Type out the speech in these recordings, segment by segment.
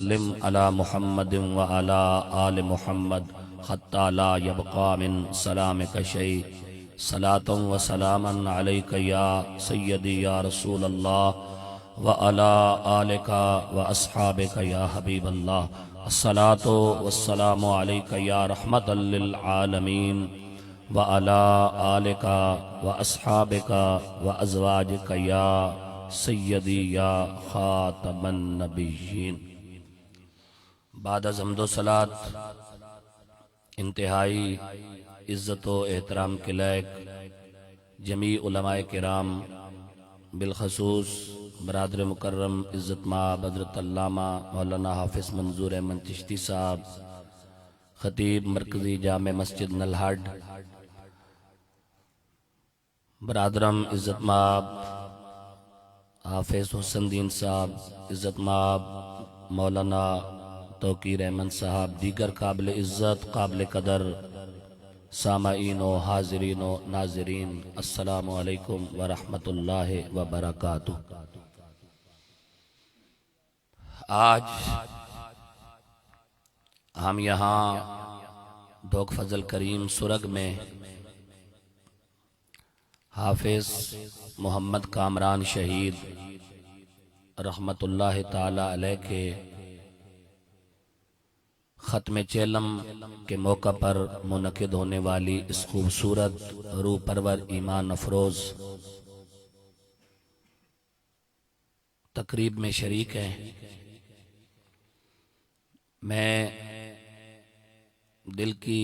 وسلم علی محمد وعلی آل محمد حتی لا یبقى من سلامک شیء صلاۃ و سلاما علیک یا سیدی یا رسول اللہ وعلی آلک واصحابک یا حبیب اللہ الصلاۃ والسلام علیک یا رحمۃ للعالمین وعلی آلک واصحابک وازواجک یا سیدی یا خاتم النبیین۔ بعد از حمد و صلات انتہائی عزت و احترام کے لائق جمیع علماء کرام، بالخصوص برادر مکرم عزت مآب حضرت علامہ مولانا حافظ منظور احمد چشتی صاحب، خطیب مرکزی جامع مسجد نلہڈ، برادرم عزت مآب حافظ حسن دین صاحب، عزت مآب مولانا توقیر احمد صاحب، دیگر قابل عزت قابل قدر سامعین و حاضرین و ناظرین، السلام علیکم ورحمۃ اللہ وبرکاتہ۔ آج ہم یہاں ڈھوک فضل کریم سرگ میں حافظ محمد کامران شہید رحمت اللہ تعالی علیہ کے ختم چیلم کے موقع پر منعقد ہونے والی اس خوبصورت روح پرور ایمان افروز تقریب میں شریک ہیں۔ میں دل کی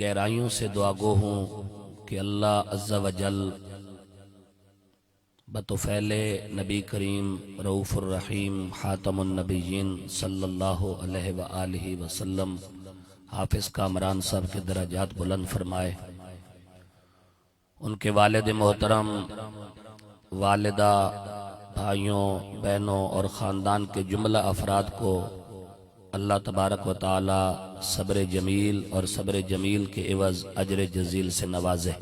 گہرائیوں سے دعا گو ہوں کہ اللہ عز و جل بطفیل نبی کریم رؤوف الرحیم خاتم النبیین صلی اللہ علیہ وآلہ وسلم حافظ کامران صاحب کے درجات بلند فرمائے، ان کے والد محترم، والدہ، بھائیوں، بہنوں اور خاندان کے جملہ افراد کو اللہ تبارک و تعالی صبر جمیل اور صبر جمیل کے عوض اجر جزیل سے نوازے۔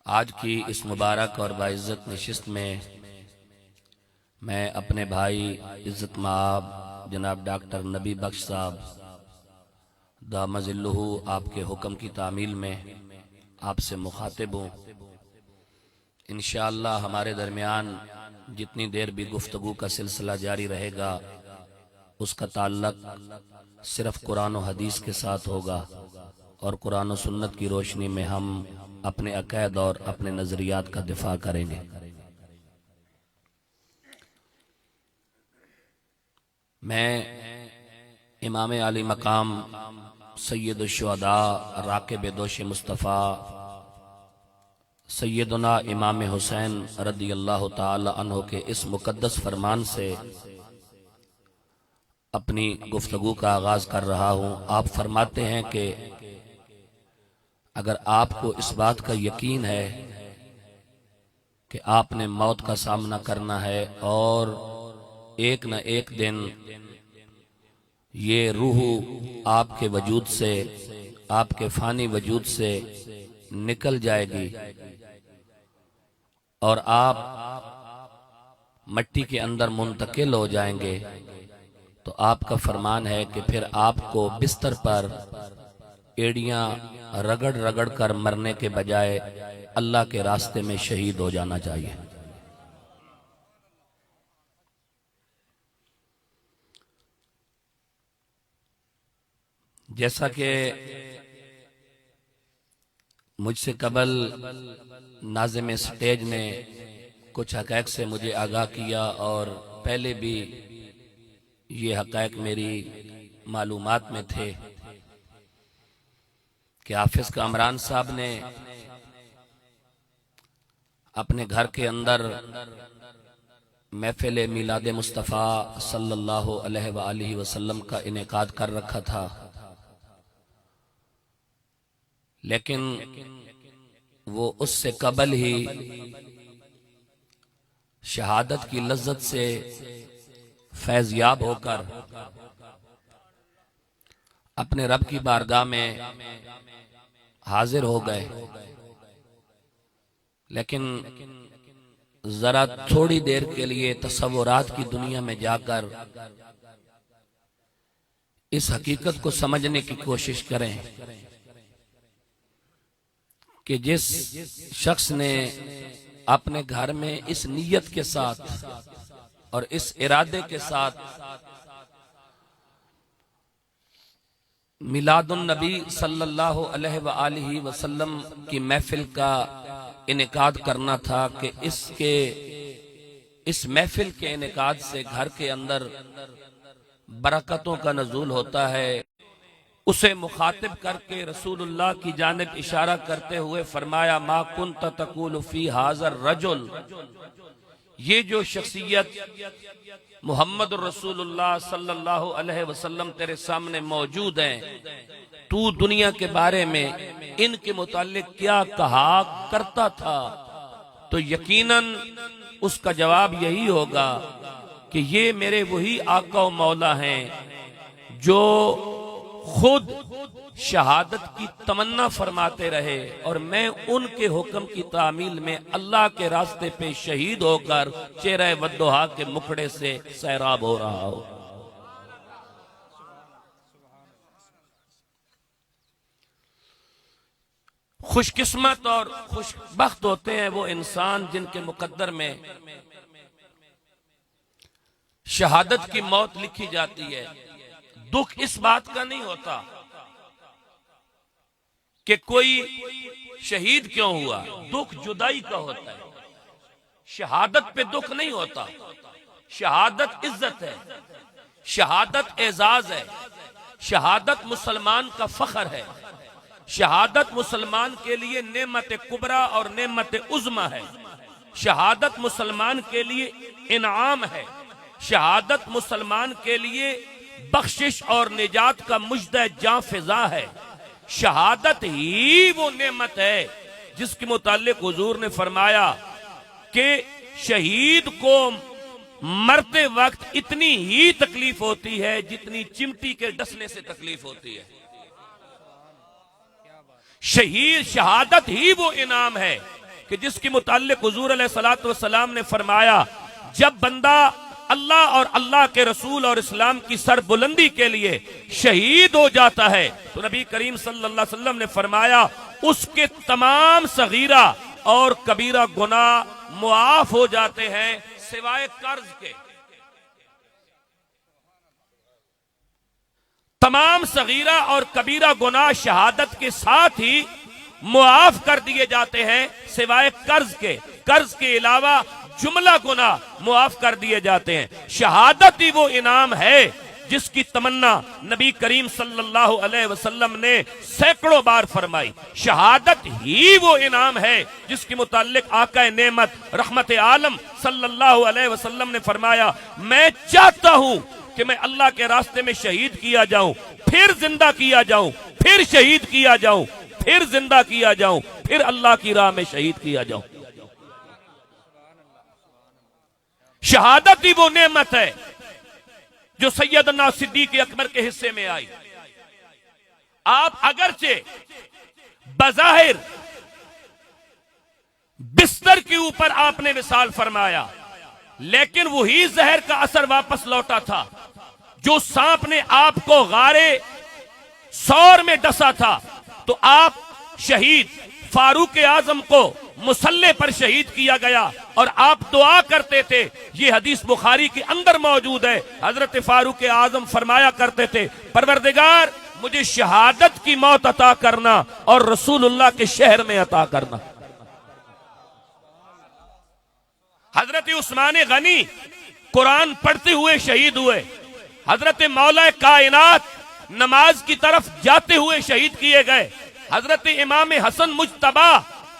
آج کی اس مبارک اور باعزت نشست میں میں اپنے بھائی عزت مآب جناب ڈاکٹر نبی بخش صاحب دام ظلہ آپ کے حکم کی تعمیل میں آپ سے مخاطب ہوں۔ انشاءاللہ ہمارے درمیان جتنی دیر بھی گفتگو کا سلسلہ جاری رہے گا اس کا تعلق صرف قرآن و حدیث کے ساتھ ہوگا، اور قرآن و سنت کی روشنی میں ہم اپنے عقائد اور اپنے نظریات کا دفاع کریں گے۔ میں امام علی مقام سید الشہداء راکب دوش مصطفیٰ سیدنا امام حسین رضی اللہ تعالی عنہ کے اس مقدس فرمان سے اپنی گفتگو کا آغاز کر رہا ہوں۔ آپ فرماتے ہیں کہ اگر آپ کو اس بات کا یقین ہے کہ آپ نے موت کا سامنا کرنا ہے اور ایک نہ ایک دن یہ روح آپ کے وجود سے، آپ کے فانی وجود سے نکل جائے گی اور آپ مٹی کے اندر منتقل ہو جائیں گے، تو آپ کا فرمان ہے کہ پھر آپ کو بستر پر ایڑیاں رگڑ رگڑ کر مرنے کے بجائے اللہ کے راستے میں شہید ہو جانا چاہیے۔ جیسا کہ مجھ سے قبل ناظم سٹیج نے کچھ حقائق سے مجھے آگاہ کیا، اور پہلے بھی یہ حقائق میری معلومات میں تھے کہ حافظ کامران صاحب نے اپنے گھر کے اندر محفل میلاد مصطفیٰ صلی اللہ علیہ وآلہ وسلم کا انعقاد کر رکھا تھا، لیکن وہ اس سے قبل ہی شہادت کی لذت سے فیض یاب ہو کر اپنے رب کی بارگاہ میں حاضر ہو گئے، لیکن ذرا تھوڑی دیر کے لیے تصورات کی دنیا میں جا کر اس حقیقت کو سمجھنے کی کوشش کریں کہ جس شخص نے اپنے گھر میں اس نیت کے ساتھ اور اس ارادے کے ساتھ میلاد النبی صلی اللہ علیہ وآلہ وسلم کی محفل کا انعقاد کرنا تھا کہ اس محفل کے انعقاد سے گھر کے اندر برکتوں کا نزول ہوتا ہے، اسے مخاطب کر کے رسول اللہ کی جانب اشارہ کرتے ہوئے فرمایا ما کنت تقول فی ھذا الرجل، یہ جو شخصیت محمد رسول اللہ صلی اللہ علیہ وسلم تیرے سامنے موجود ہیں، تو دنیا کے بارے میں ان کے متعلق کیا کہا کرتا تھا؟ تو یقیناً اس کا جواب یہی ہوگا کہ یہ میرے وہی آقا و مولا ہیں جو خود شہادت کی تمنا فرماتے رہے اور میں ان کے حکم کی تعمیل میں اللہ کے راستے پہ شہید ہو کر چہرہ والضحیٰ کے مکھڑے سے سیراب ہو رہا ہوں۔ خوش قسمت اور خوش بخت ہوتے ہیں وہ انسان جن کے مقدر میں شہادت کی موت لکھی جاتی ہے۔ دکھ اس بات کا نہیں ہوتا کہ کوئی شہید کیوں ہوا، دکھ جدائی کا ہوتا ہے۔ شہادت پہ دکھ نہیں ہوتا، شہادت عزت ہے، شہادت اعزاز ہے، شہادت مسلمان کا فخر ہے، شہادت مسلمان کے لیے نعمت کبریٰ اور نعمت عظمی ہے، شہادت مسلمان کے لیے انعام ہے، شہادت مسلمان کے لیے بخشش اور نجات کا مژدہ جاں فضا ہے۔ شہادت ہی وہ نعمت ہے جس کے متعلق حضور نے فرمایا کہ شہید کو مرتے وقت اتنی ہی تکلیف ہوتی ہے جتنی چمٹی کے ڈسنے سے تکلیف ہوتی ہے۔ شہادت ہی وہ انعام ہے کہ جس کے متعلق حضور علیہ السلام نے فرمایا جب بندہ اللہ اور اللہ کے رسول اور اسلام کی سر بلندی کے لیے شہید ہو جاتا ہے تو نبی کریم صلی اللہ علیہ وسلم نے فرمایا اس کے تمام صغیرہ اور کبیرہ گناہ معاف ہو جاتے ہیں سوائے قرض کے۔ تمام صغیرہ اور کبیرہ گناہ شہادت کے ساتھ ہی معاف کر دیے جاتے ہیں سوائے قرض کے۔ قرض کے علاوہ جملہ گناہ معاف کر دیے جاتے ہیں۔ شہادت ہی وہ انعام ہے جس کی تمنا نبی کریم صلی اللہ علیہ وسلم نے سینکڑوں بار فرمائی۔ شہادت ہی وہ انعام ہے جس کے متعلق آقا نعمت رحمت عالم صلی اللہ علیہ وسلم نے فرمایا میں چاہتا ہوں کہ میں اللہ کے راستے میں شہید کیا جاؤں، پھر زندہ کیا جاؤں، پھر شہید کیا جاؤں، پھر زندہ کیا جاؤں، پھر اللہ کی راہ میں شہید کیا جاؤں۔ شہادت ہی وہ نعمت ہے جو سیدنا صدیق اکبر کے حصے میں آئی۔ آپ اگرچہ بظاہر بستر کے اوپر آپ نے وصال فرمایا لیکن وہی زہر کا اثر واپس لوٹا تھا جو سانپ نے آپ کو غارے سور میں ڈسا تھا۔ تو آپ شہید فاروق اعظم کو مسلح پر شہید کیا گیا اور آپ دعا کرتے تھے، یہ حدیث بخاری کے اندر موجود ہے، حضرت فاروق اعظم فرمایا کرتے تھے پروردگار مجھے شہادت کی موت عطا کرنا اور رسول اللہ کے شہر میں عطا کرنا۔ حضرت عثمان غنی قرآن پڑھتے ہوئے شہید ہوئے، حضرت مولا کائنات نماز کی طرف جاتے ہوئے شہید کیے گئے، حضرت امام حسن مجتبی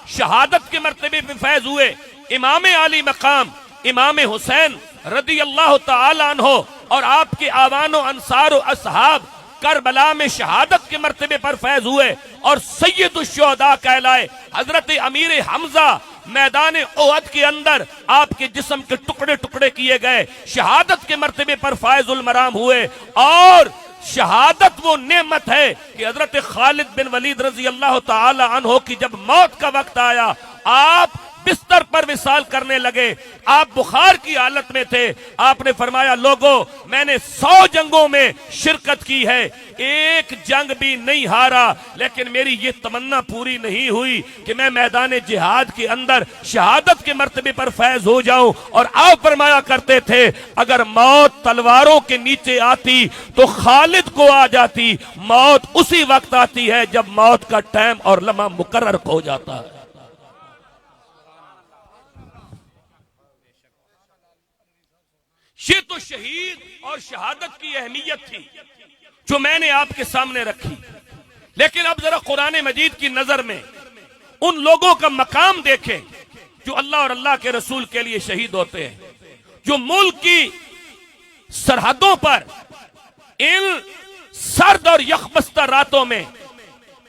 شہادت کے مرتبے پہ فیض ہوئے، امام علی مقام امام حسین رضی اللہ تعالی عنہ اور آپ کے آوان و انصار و اصحاب کربلا میں شہادت کے مرتبے پر فیض ہوئے اور سید الشہداء کہلائے۔ حضرت امیر حمزہ میدان احد کے اندر آپ کے جسم کے ٹکڑے ٹکڑے کیے گئے، شہادت کے مرتبے پر فائز المرام ہوئے۔ اور شہادت وہ نعمت ہے کہ حضرت خالد بن ولید رضی اللہ تعالی عنہ کی جب موت کا وقت آیا آپ بستر پر وصال کرنے لگے، آپ بخار کی حالت میں تھے، آپ نے فرمایا لوگو میں نے 100 جنگوں میں شرکت کی ہے، ایک جنگ بھی نہیں ہارا، لیکن میری یہ تمنا پوری نہیں ہوئی کہ میں میدان جہاد کے اندر شہادت کے مرتبے پر فیض ہو جاؤں۔ اور آپ فرمایا کرتے تھے اگر موت تلواروں کے نیچے آتی تو خالد کو آ جاتی، موت اسی وقت آتی ہے جب موت کا ٹائم اور لمحہ مقرر ہو جاتا ہے۔ یہ تو شہید اور شہادت کی اہمیت تھی جو میں نے آپ کے سامنے رکھی، لیکن اب ذرا قرآن مجید کی نظر میں ان لوگوں کا مقام دیکھیں جو اللہ اور اللہ کے رسول کے لیے شہید ہوتے ہیں، جو ملک کی سرحدوں پر ان سرد اور یخبستہ راتوں میں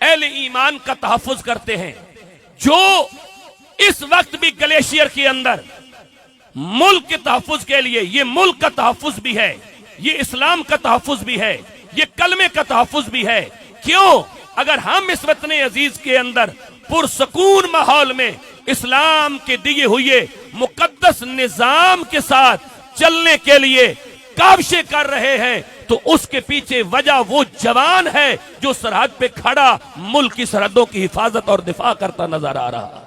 اہل ایمان کا تحفظ کرتے ہیں، جو اس وقت بھی گلیشیر کے اندر ملک کے تحفظ کے لیے، یہ ملک کا تحفظ بھی ہے، یہ اسلام کا تحفظ بھی ہے، یہ کلمے کا تحفظ بھی ہے۔ کیوں؟ اگر ہم اس وطن عزیز کے اندر پرسکون ماحول میں اسلام کے دیے ہوئے مقدس نظام کے ساتھ چلنے کے لیے کاوشیں کر رہے ہیں تو اس کے پیچھے وجہ وہ جوان ہے جو سرحد پہ کھڑا ملک کی سرحدوں کی حفاظت اور دفاع کرتا نظر آ رہا۔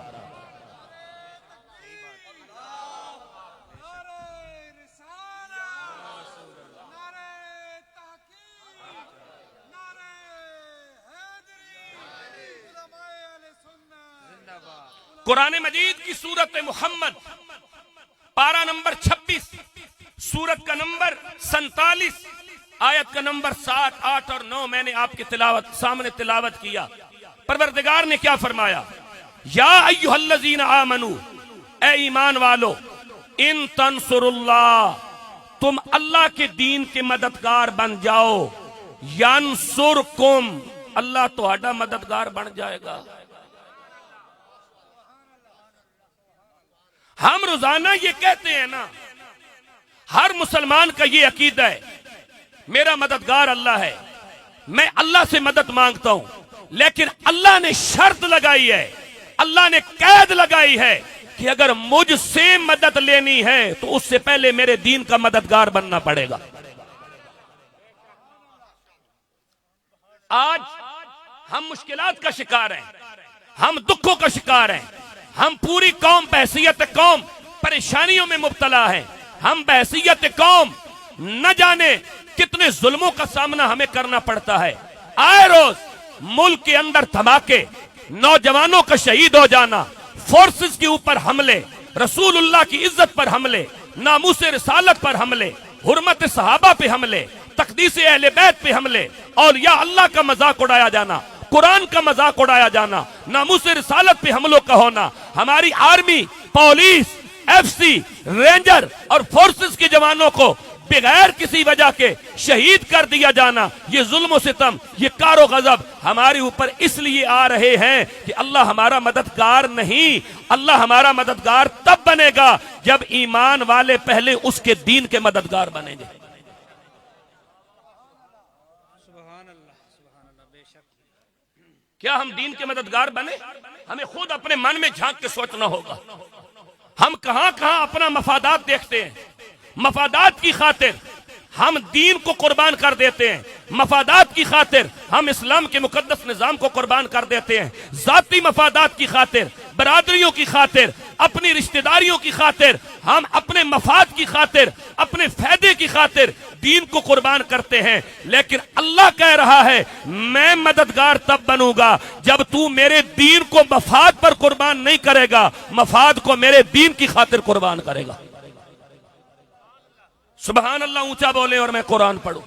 قرآن مجید کی سورت محمد پارہ نمبر 26، سورت کا نمبر 47، آیت کا نمبر 7، 8 اور 9 میں نے آپ کی سامنے تلاوت کیا۔ پروردگار نے کیا فرمایا؟ یا ایھا الذین آمنو، اے ایمان والو، ان تنصر اللہ، تم اللہ کے دین کے مددگار بن جاؤ، ینصرکم، اللہ تہاڈا مددگار بن جائے گا۔ ہم روزانہ یہ کہتے ہیں نا، ہر مسلمان کا یہ عقیدہ ہے میرا مددگار اللہ ہے، میں اللہ سے مدد مانگتا ہوں، لیکن اللہ نے شرط لگائی ہے، اللہ نے قید لگائی ہے کہ اگر مجھ سے مدد لینی ہے تو اس سے پہلے میرے دین کا مددگار بننا پڑے گا۔ آج ہم مشکلات کا شکار ہیں، ہم دکھوں کا شکار ہیں، ہم پوری قوم بحیثیت قوم پریشانیوں میں مبتلا ہیں، ہم بحیثیت قوم نہ جانے کتنے ظلموں کا سامنا ہمیں کرنا پڑتا ہے۔ آئے روز ملک کے اندر دھماکے، نوجوانوں کا شہید ہو جانا، فورسز کے اوپر حملے، رسول اللہ کی عزت پر حملے، ناموس رسالت پر حملے، حرمت صحابہ پہ حملے، تقدیس اہل بیت پہ حملے، اولیاء اللہ کا مذاق اڑایا جانا، قرآن کا مذاق اڑایا جانا، ناموس رسالت پہ حملوں کا ہونا، ہماری army, police, F C, ranger اور فورسز کے جوانوں کو بغیر کسی وجہ کے شہید کر دیا جانا، یہ ظلم و ستم، یہ کار و غضب ہمارے اوپر اس لیے آ رہے ہیں کہ اللہ ہمارا مددگار نہیں، اللہ ہمارا مددگار تب بنے گا جب ایمان والے پہلے اس کے دین کے مددگار بنیں گے۔ کیا ہم دین کے مددگار بنے؟ ہمیں خود اپنے من میں جھانک کے سوچنا ہوگا، ہم کہاں کہاں اپنا مفادات دیکھتے ہیں، مفادات کی خاطر ہم دین کو قربان کر دیتے ہیں، مفادات کی خاطر ہم اسلام کے مقدس نظام کو قربان کر دیتے ہیں، ذاتی مفادات کی خاطر، برادریوں کی خاطر، اپنی رشتہ داریوں کی خاطر، ہم اپنے مفاد کی خاطر، اپنے فائدے کی خاطر دین کو قربان کرتے ہیں۔ لیکن اللہ کہہ رہا ہے میں مددگار تب بنوں گا جب تو میرے دین کو مفاد پر قربان نہیں کرے گا، مفاد کو میرے دین کی خاطر قربان کرے گا۔ سبحان اللہ اونچا بولے اور میں قرآن پڑھوں۔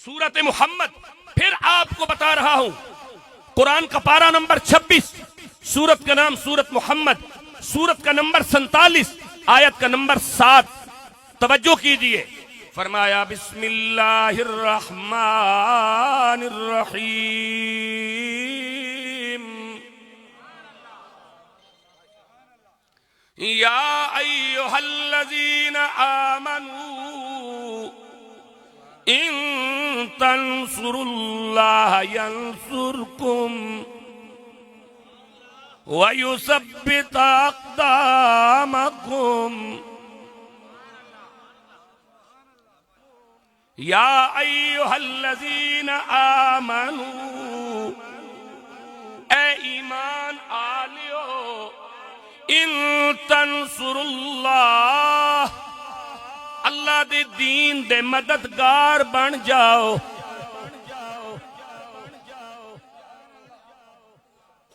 سورت محمد پھر آپ کو بتا رہا ہوں، قرآن کا پارہ نمبر 26، سورت کا نام سورت محمد، سورت کا نمبر 47، آیت کا نمبر 7، توجہ کیجئے۔ فرمایا بسم اللہ الرحمن الرحیم، یا ایھا الذین آمنوا ان تنصروا اللہ ینصرکم وَيُثَبِّتَ أَقْدَامَكُمْ یا ایھا الذین آمنوا، اے ایمان آلیو، ان تنصروا اللہ، اللہ دے دین دے مددگار بن جاؤ۔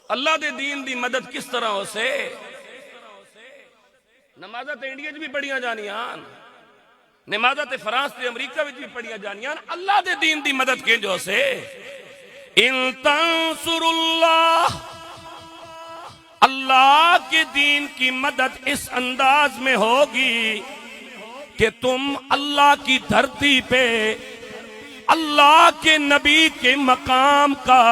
اللہ دے دین دی مدد کس طرح ہو سے؟ نمازہ تے انڈیا بھی پڑھیاں جانیاں، نمازہ تے فرانس تے امریکہ بھی پڑھیاں جانیاں، اللہ دے دین دی مدد کے جو سے ان تنصروا اللہ، اللہ کے دین کی مدد اس انداز میں ہوگی کہ تم اللہ کی دھرتی پہ اللہ کے نبی کے مقام کا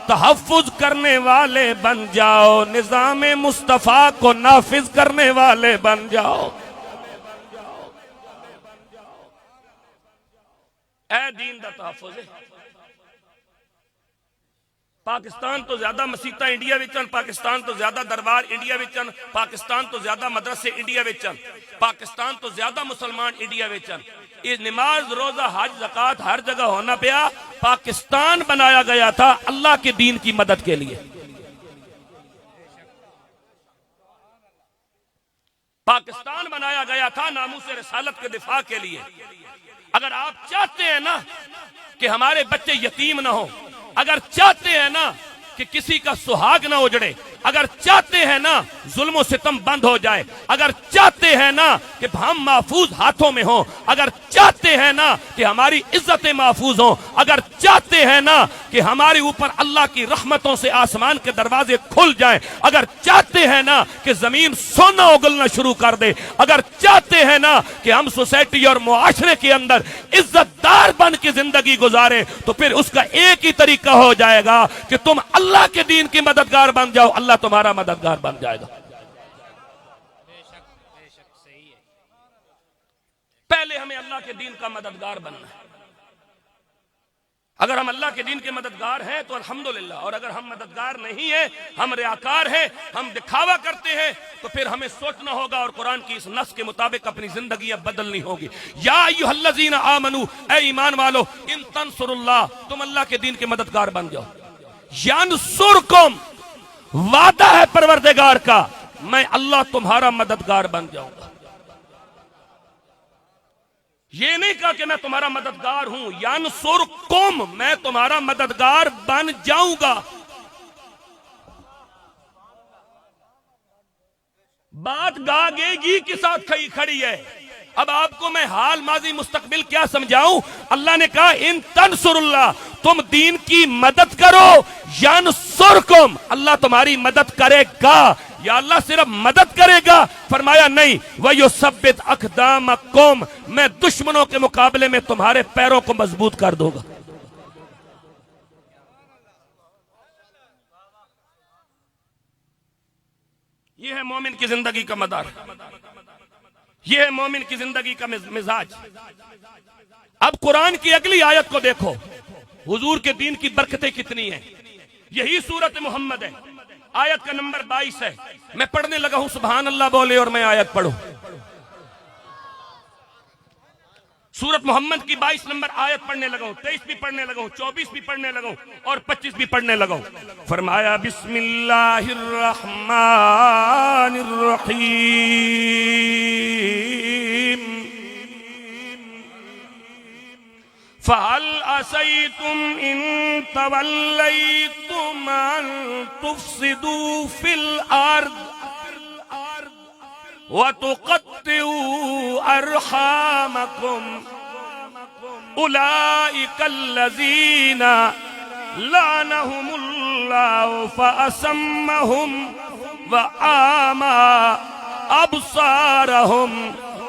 تحفظ کرنے والے بن جاؤ، نظام مصطفیٰ کو نافذ کرنے والے بن جاؤ۔ اے دین دا تحفظ ہے۔ پاکستان تو زیادہ مسیطہ انڈیا وچن، پاکستان تو زیادہ دربار انڈیا وچن، پاکستان تو زیادہ مدرسے انڈیا وچن، پاکستان تو زیادہ مسلمان انڈیا وچن۔ یہ نماز، روزہ، حج، زکوٰۃ ہر جگہ ہونا پیا۔ پاکستان بنایا گیا تھا اللہ کے دین کی مدد کے لیے۔ پاکستان بنایا گیا تھا ناموس رسالت کے دفاع کے لیے۔ اگر آپ چاہتے ہیں نا کہ ہمارے بچے یتیم نہ ہوں، اگر چاہتے ہیں نا کہ کسی کا سہاگ نہ اجڑے، اگر چاہتے ہیں نا ظلم و ستم بند ہو جائے، اگر چاہتے ہیں نا کہ ہم محفوظ ہاتھوں میں ہوں، اگر چاہتے ہیں نا کہ ہماری عزتیں محفوظ ہوں، اگر چاہتے ہیں نا کہ ہمارے اوپر اللہ کی رحمتوں سے آسمان کے دروازے کھل جائیں، اگر چاہتے ہیں نا کہ زمین سونا اگلنا شروع کر دے، اگر چاہتے ہیں نا کہ ہم سوسائٹی اور معاشرے کے اندر عزت دار بن کے زندگی گزارے، تو پھر اس کا ایک ہی طریقہ ہو جائے گا کہ تم اللہ کے دین کی مددگار بن جاؤ، اللہ تمہارا مددگار بن جائے گا۔ پہلے ہمیں اللہ کے دین کا مددگار بننا ہے۔ اگر ہم اللہ کے دین کے مددگار ہیں تو الحمدللہ، اور اگر ہم مددگار نہیں ہیں، ہم ریاکار ہیں، ہم دکھاوا کرتے ہیں، تو پھر ہمیں سوچنا ہوگا اور قرآن کی اس نص کے مطابق اپنی زندگیاں بدلنی ہوگی۔ یا ایھا الذین آمنو، اے ایمان والو، ان تنصروا اللہ، تم اللہ کے دین کے مددگار بن جاؤ۔ ینصرکم، وعدہ ہے پروردگار کا، میں اللہ تمہارا مددگار بن جاؤں گا۔ یہ نہیں کہا کہ میں تمہارا مددگار ہوں، ینصرکم، میں تمہارا مددگار بن جاؤں گا۔ بات گاگے گی کے ساتھ کھڑی ہے۔ اب آپ کو میں حال، ماضی، مستقبل کیا سمجھاؤں؟ اللہ نے کہا ان تنصر اللہ، تم دین کی مدد کرو، ینصرکم، اللہ تمہاری مدد کرے گا۔ یا اللہ صرف مدد کرے گا؟ فرمایا نہیں، وَيُثَبِّتْ أَقْدَامَكُمْ، میں دشمنوں کے مقابلے میں تمہارے پیروں کو مضبوط کر دوں گا۔ یہ ہے مومن کی زندگی کا مدار، یہ ہے مومن کی زندگی کا مزاج۔ اب قرآن کی اگلی آیت کو دیکھو، حضور کے دین کی برکتیں کتنی ہیں۔ یہی سورت محمد ہے، آیت کا نمبر 22 ہے۔ میں پڑھنے لگا ہوں، سبحان اللہ بولے اور میں آیت پڑھوں۔ سورت محمد کی 22 نمبر آیت پڑھنے لگا ہوں، 23 بھی پڑھنے لگا ہوں، 24 بھی پڑھنے لگا ہوں اور 25 بھی پڑھنے لگا ہوں۔ فرمایا بسم اللہ الرحمن الرحیم، فَهَلْ عَسَيْتُمْ إِن تَوَلَّيْتُمْ أَن تُفْسِدُوا فِي الْأَرْضِ وَتُقَطِّعُوا أَرْحَامَكُمْ أُولَئِكَ الَّذِينَ لَعَنَهُمُ اللَّهُ فَأَصَمَّهُمْ وَأَعْمَى أَبْصَارَهُمْ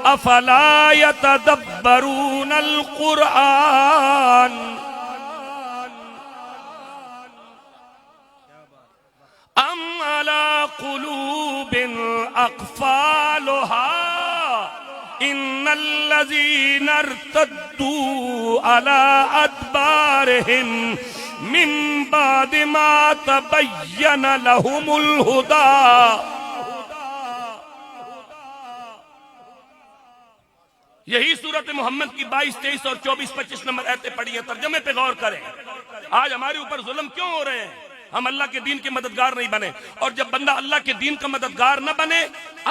أَفَلَا يَتَدَبَّرُونَ الْقُرْآنَ أَمْ عَلَى قُلُوبٍ أَقْفَالُهَا إِنَّ الَّذِينَ ارْتَدُّوا عَلَى أَدْبَارِهِمْ من بعد ما تبین لهم الہدی. یہی سورت محمد کی 22, 23 اور 24, 25 نمبر آیتیں پڑھی ہیں. ترجمے پہ غور کریں. آج ہمارے اوپر ظلم کیوں ہو رہے ہیں؟ ہم اللہ کے دین کے مددگار نہیں بنے. اور جب بندہ اللہ کے دین کا مددگار نہ بنے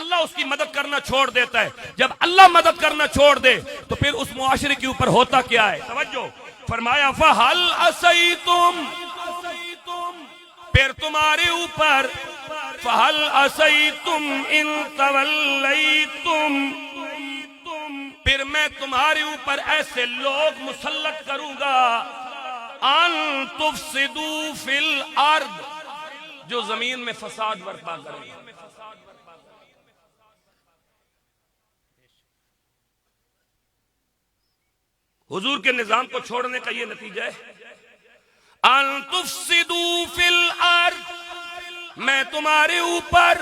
اللہ اس کی مدد کرنا چھوڑ دیتا ہے. جب اللہ مدد کرنا چھوڑ دے تو پھر اس معاشرے کے اوپر ہوتا کیا ہے؟ توجہ فرمایا فَهَلْ عَصَيْتُمْ, پھر تمہارے اوپر فَهَلْ عَصَيْتُمْ إِن تَوَلَّيْتُمْ, پھر میں تمہارے اوپر ایسے لوگ مسلط کروں گا ان تفسدوا فی الارض, جو زمین میں فساد برپا کریں گے. حضور کے نظام کو چھوڑنے کا یہ نتیجہ ہے. ان تفسدوا فی الارض, میں تمہارے اوپر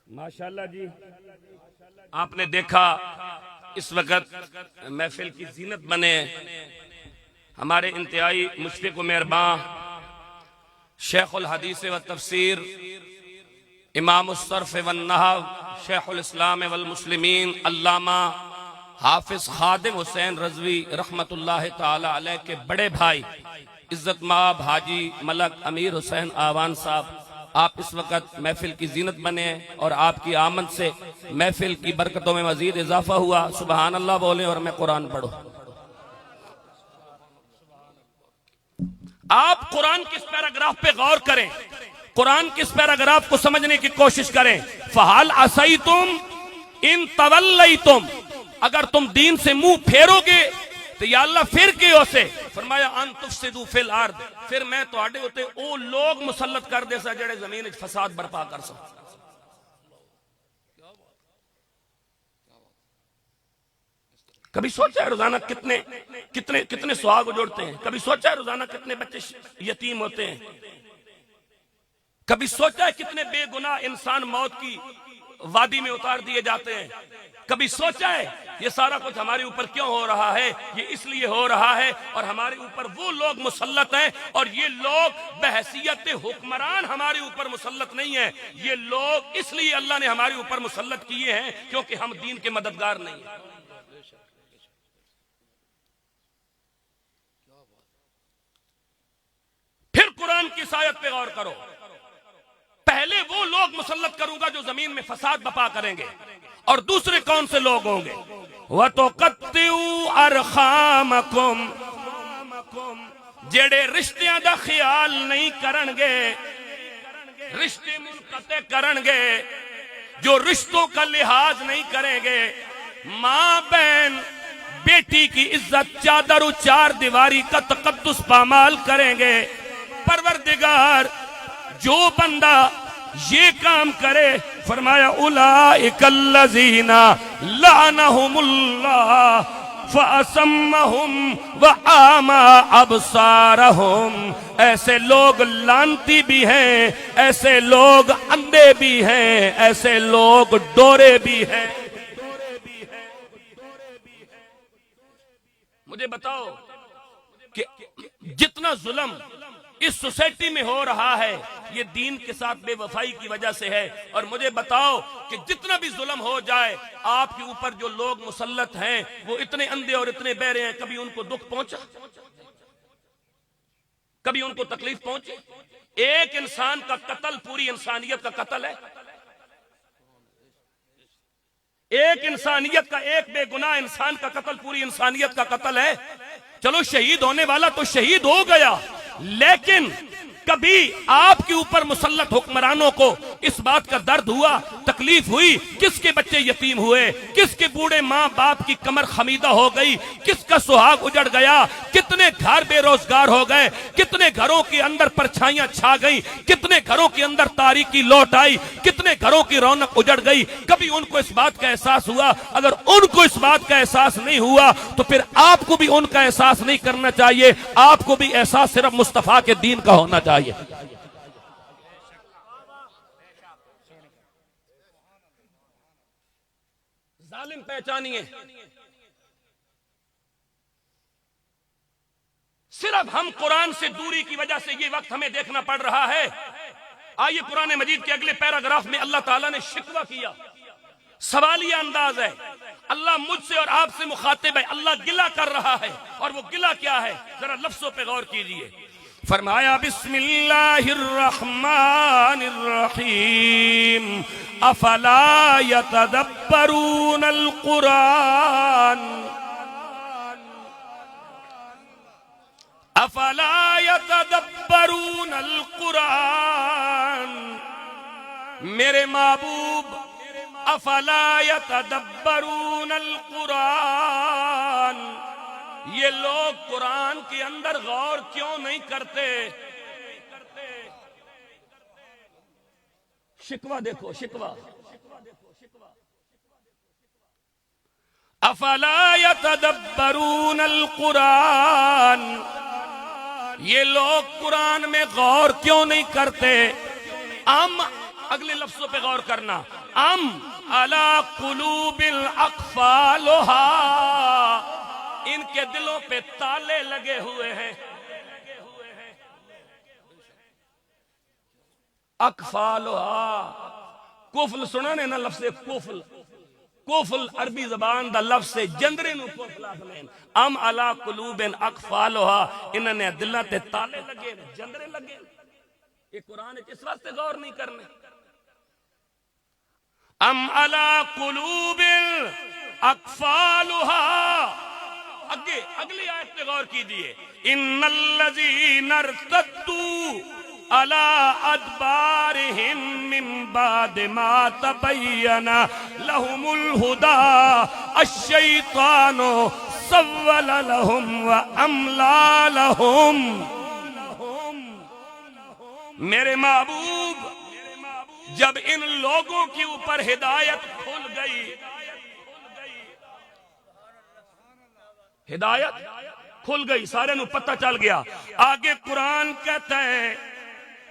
ماشاءاللہ جی آپ نے دیکھا اس وقت محفل کی زینت بنے ہمارے انتہائی مشفق و مہرباں شیخ الحدیث و تفسیر امام الصرف والنحو شیخ الاسلام والمسلمین علامہ حافظ خادم حسین رضوی رحمت اللہ تعالی علیہ کے بڑے بھائی عزت مآب حاجی ملک امیر حسین آوان صاحب، آپ اس وقت محفل کی زینت بنے اور آپ کی آمد سے محفل کی برکتوں میں مزید اضافہ ہوا. سبحان اللہ بولیں اور میں قرآن پڑھوں. آپ قرآن کے اس پیراگراف پہ غور کریں، قرآن کے اس پیراگراف کو سمجھنے کی کوشش کریں. فَحَلْ عَصَيْتُمْ إِن تَوَلَّيْتُمْ, اگر تم دین سے منہ پھیرو گے تو یا اللہ پھر کے اسے فرمایا ان تفسدوا فی الارض, پھر میں تواڈے ہوتے او لوگ مسلط کر دے سا جڑے زمین وچ فساد برپا کر سا. کبھی سوچا ہے روزانہ کتنے سہاگ اجڑتے ہیں؟ کبھی سوچا ہے روزانہ کتنے بچے یتیم ہوتے ہیں؟ کبھی سوچا ہے کتنے بے گناہ انسان موت کی وادی میں اتار دیے جاتے ہیں؟ کبھی سوچا ہے یہ سارا کچھ ہمارے اوپر کیوں ہو رہا ہے؟ یہ اس لیے ہو رہا ہے اور ہمارے اوپر وہ لوگ مسلط ہیں, اور یہ لوگ بحیثیت حکمران ہمارے اوپر مسلط نہیں ہیں. یہ لوگ اس لیے اللہ نے ہمارے اوپر مسلط کیے ہیں کیونکہ ہم دین کے مددگار نہیں ہیں. پھر قرآن کی اس آیت پہ غور کرو. پہلے وہ لوگ مسلط کروں گا جو زمین میں فساد بپا کریں گے, اور دوسرے کون سے لوگ ہوں گے؟ وَتُقَطِّعُوا أَرْحَامَكُمْ, جڑے رشتیاں دا خیال نہیں کرن گے, رشتے منقطع کرن گے, جو رشتوں کا لحاظ نہیں کریں گے, ماں بہن بیٹی کی عزت چادر و چار دیواری کا تقدس پامال کریں گے. پروردگار جو بندہ یہ کام کرے فرمایا اولئک الذین لعنہم اللہ فأصمہم وأعمی ابصارہم, ایسے لوگ لعنتی بھی ہیں, ایسے لوگ اندھے بھی ہیں, ایسے لوگ ڈورے بھی ہیں. مجھے بتاؤ کہ جتنا ظلم اس سوسائٹی میں ہو رہا ہے یہ دین کے ساتھ بے وفائی کی وجہ سے ہے. اور مجھے بتاؤ کہ جتنا بھی ظلم ہو جائے آپ کے اوپر جو لوگ مسلط ہیں وہ اتنے اندھے اور اتنے بہرے ہیں, کبھی ان کو دکھ پہنچا؟ کبھی ان کو تکلیف پہنچی؟ ایک انسان کا قتل پوری انسانیت کا قتل ہے. ایک انسانیت کا, ایک بے گناہ انسان کا قتل پوری انسانیت کا قتل ہے. چلو شہید ہونے والا تو شہید ہو گیا, لیکن کبھی آپ کے اوپر مسلط حکمرانوں کو اس بات کا درد ہوا، تکلیف ہوئی، کس کے بچے یتیم ہوئے، کس کے بوڑھے ماں باپ کی کمر خمیدہ ہو گئی، کس کا سہاگ اجڑ گیا، کتنے گھر بے روزگار ہو گئے، کتنے گھروں کے اندر پرچھائیاں چھا گئیں، کتنے گھروں کے اندر تاریکی لوٹ آئی، کتنے گھروں کی رونق اجڑ گئی۔ کبھی ان کو اس بات کا احساس ہوا؟ اگر ان کو اس بات کا احساس نہیں ہوا تو پھر آپ کو بھی ان کا احساس نہیں کرنا چاہیے، آپ کو بھی احساس صرف مصطفیٰ کے دین کا ہونا چاہیے۔ ظالم پہچانیے، صرف ہم قرآن سے دوری کی وجہ سے یہ وقت ہمیں دیکھنا پڑ رہا ہے۔ آئیے قرآن مجید کے اگلے پیراگراف میں اللہ تعالیٰ نے شکوہ کیا، سوالیہ انداز ہے، اللہ مجھ سے اور آپ سے مخاطب ہے، اللہ گلہ کر رہا ہے، اور وہ گلہ کیا ہے ذرا لفظوں پہ غور کیجئے۔ فرمایا بسم اللہ الرحمن الرحیم افلا یتدبرون القرآن افلا یتدبرون القرآن، میرے محبوب افلا یتدبرون القرآن، یہ لوگ قرآن کے اندر غور کیوں نہیں کرتے؟ شکوہ دیکھو، شکوہ، افلا یتدبرون القرآن، یہ لوگ قرآن میں غور کیوں نہیں کرتے؟ اگلے لفظوں پہ غور کرنا، علی قلوب اقفالها، ان کے دلوں پہ تالے لگے ہوئے ہیں۔ اقفالها، کفل سنا نے نا لفظ کفل، کفل عربی زبان دا لفظ سے جندرے نو کفل آخلین، علی قلوب اقفالها، انہوں نے دلہ تے تالے لگے، جندرے لگے۔ یہ قرآن اس واسطے غور نہیں کرنے۔ علی قلوب اقفالها، اگلی آیت پہ غور کیجئے، ان الذین ارتدوا علی ادبارہم من بعد ما تبین لہم الہدی الشیطان سول لہم واملی لہم۔ میرے محبوب جب ان لوگوں کے اوپر ہدایت کھل گئی، ہدایت کھل گئی، سارے نو پتہ چل گیا، آگے قرآن کہتا ہے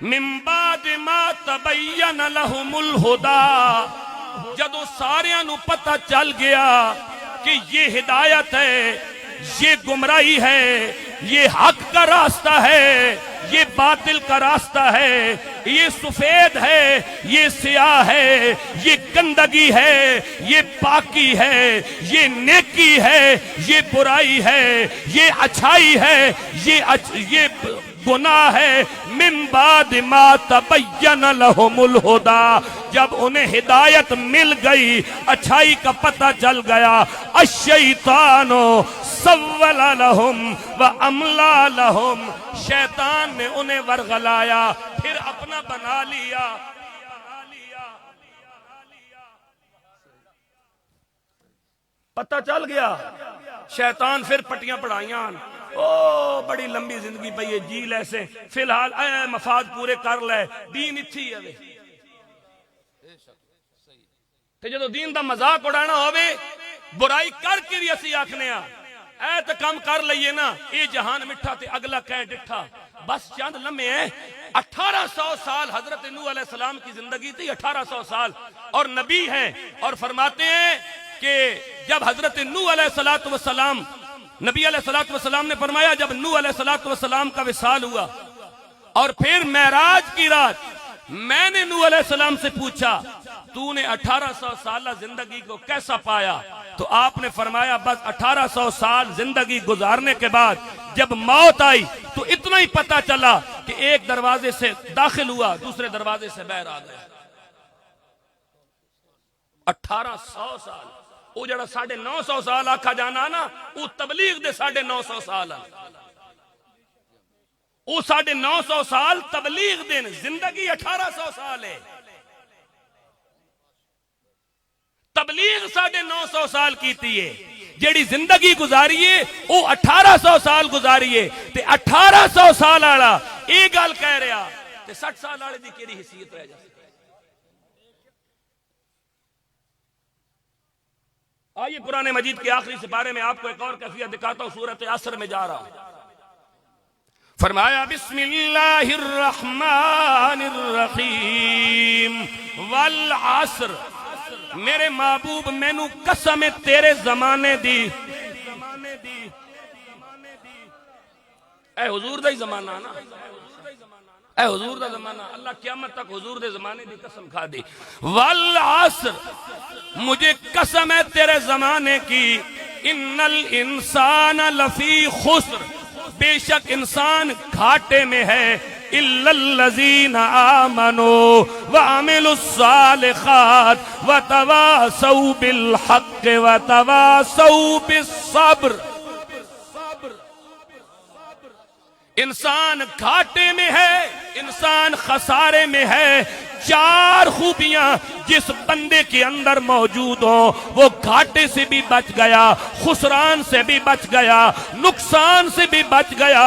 من بعد ما تبین لہم الہدی، جدو سارے نو پتہ چل گیا کہ یہ ہدایت ہے، یہ گمراہی ہے، یہ حق کا راستہ ہے، یہ باطل کا راستہ ہے، یہ سفید ہے، یہ سیاہ ہے، یہ گندگی ہے، یہ پاکی ہے، یہ نیکی ہے، یہ برائی ہے، یہ اچھائی ہے، یہ گناہ ہے۔ من بعد ما تبین لہم الہدی، جب انہیں ہدایت مل گئی، اچھائی کا پتہ چل گیا، الشیطان سول لہم واملی لہم، شیطان نے انہیں ورغلایا، پھر اپنا بنا لیا۔ پتہ چل گیا، شیطان پھر پٹیاں پڑھائیاں، او بڑی لمبی زندگی پہ یہ جی لے سے، فی الحال اے مفاد پورے کر لے، دین اتھی ہے۔ تے جدو دین دا مذاق اڑانا ہوئے، برائی کر کے بھی اسی آکھنے آ، اے تے کم کر لئیے نا، اے جہان مٹھا تے اگلا کہہ ڈٹھا۔ بس چند لمحے ہیں، 1800 سال حضرت نوح علیہ السلام کی زندگی تھی، 1800 سال، اور نبی ہیں، اور فرماتے ہیں کہ جب حضرت نوح علیہ السلام، نبی علیہ السلام نے فرمایا جب نوح علیہ السلام کا وصال ہوا اور پھر معراج کی رات میں نے نوح علیہ السلام سے پوچھا تو نے 1800 سالہ زندگی کو کیسا پایا؟ تو آپ نے فرمایا بس 1800 سال زندگی گزارنے کے بعد جب موت آئی تو اتنا ہی پتہ چلا کہ ایک دروازے سے داخل ہوا، دوسرے دروازے سے باہر آ گیا۔ 1800 سال، وہ جڑا 950 سال آکھا جانا نا، وہ تبلیغ دے 950 سال ہے، وہ 950 سال تبلیغ دے، زندگی 1800 سال ہے۔ تبلیغ 950 سال کیتی ہے، جیڑی زندگی گزاری ہے وہ 1800 سال گزاری ہے، تے 1800 سال والا یہ گل کہہ رہا تے 60 سال والے دی کیڑی حیثیت رہ جاتی؟ آئیے قرآن مجید کے آخری سپارے میں آپ کو ایک اور کیفیت دکھاتا ہوں، سورۃ عصر میں جا رہا ہوں۔ فرمایا بسم اللہ الرحمن الرحیم والعصر، میرے محبوب مینوں قسم تیرے زمانے دی، اے حضور دا ہی زمانہ نا، اے حضور دا زمانہ، اللہ قیامت تک حضور دے زمانے دی قسم کھا دی۔ والعصر، مجھے قسم ہے تیرے زمانے کی، ان الانسان لفی خسر، بے شک انسان گھاٹے میں ہے، الا الذین آمنوا وعملوا الصالحات وتواصوا بالحق وتواصوا بالصبر۔ انسان گھاٹے میں ہے، انسان خسارے میں ہے۔ 4 خوبیاں جس بندے کے اندر موجود ہوں وہ گھاٹے سے بھی بچ گیا، خسران سے بھی بچ گیا، نقصان سے بھی بچ گیا،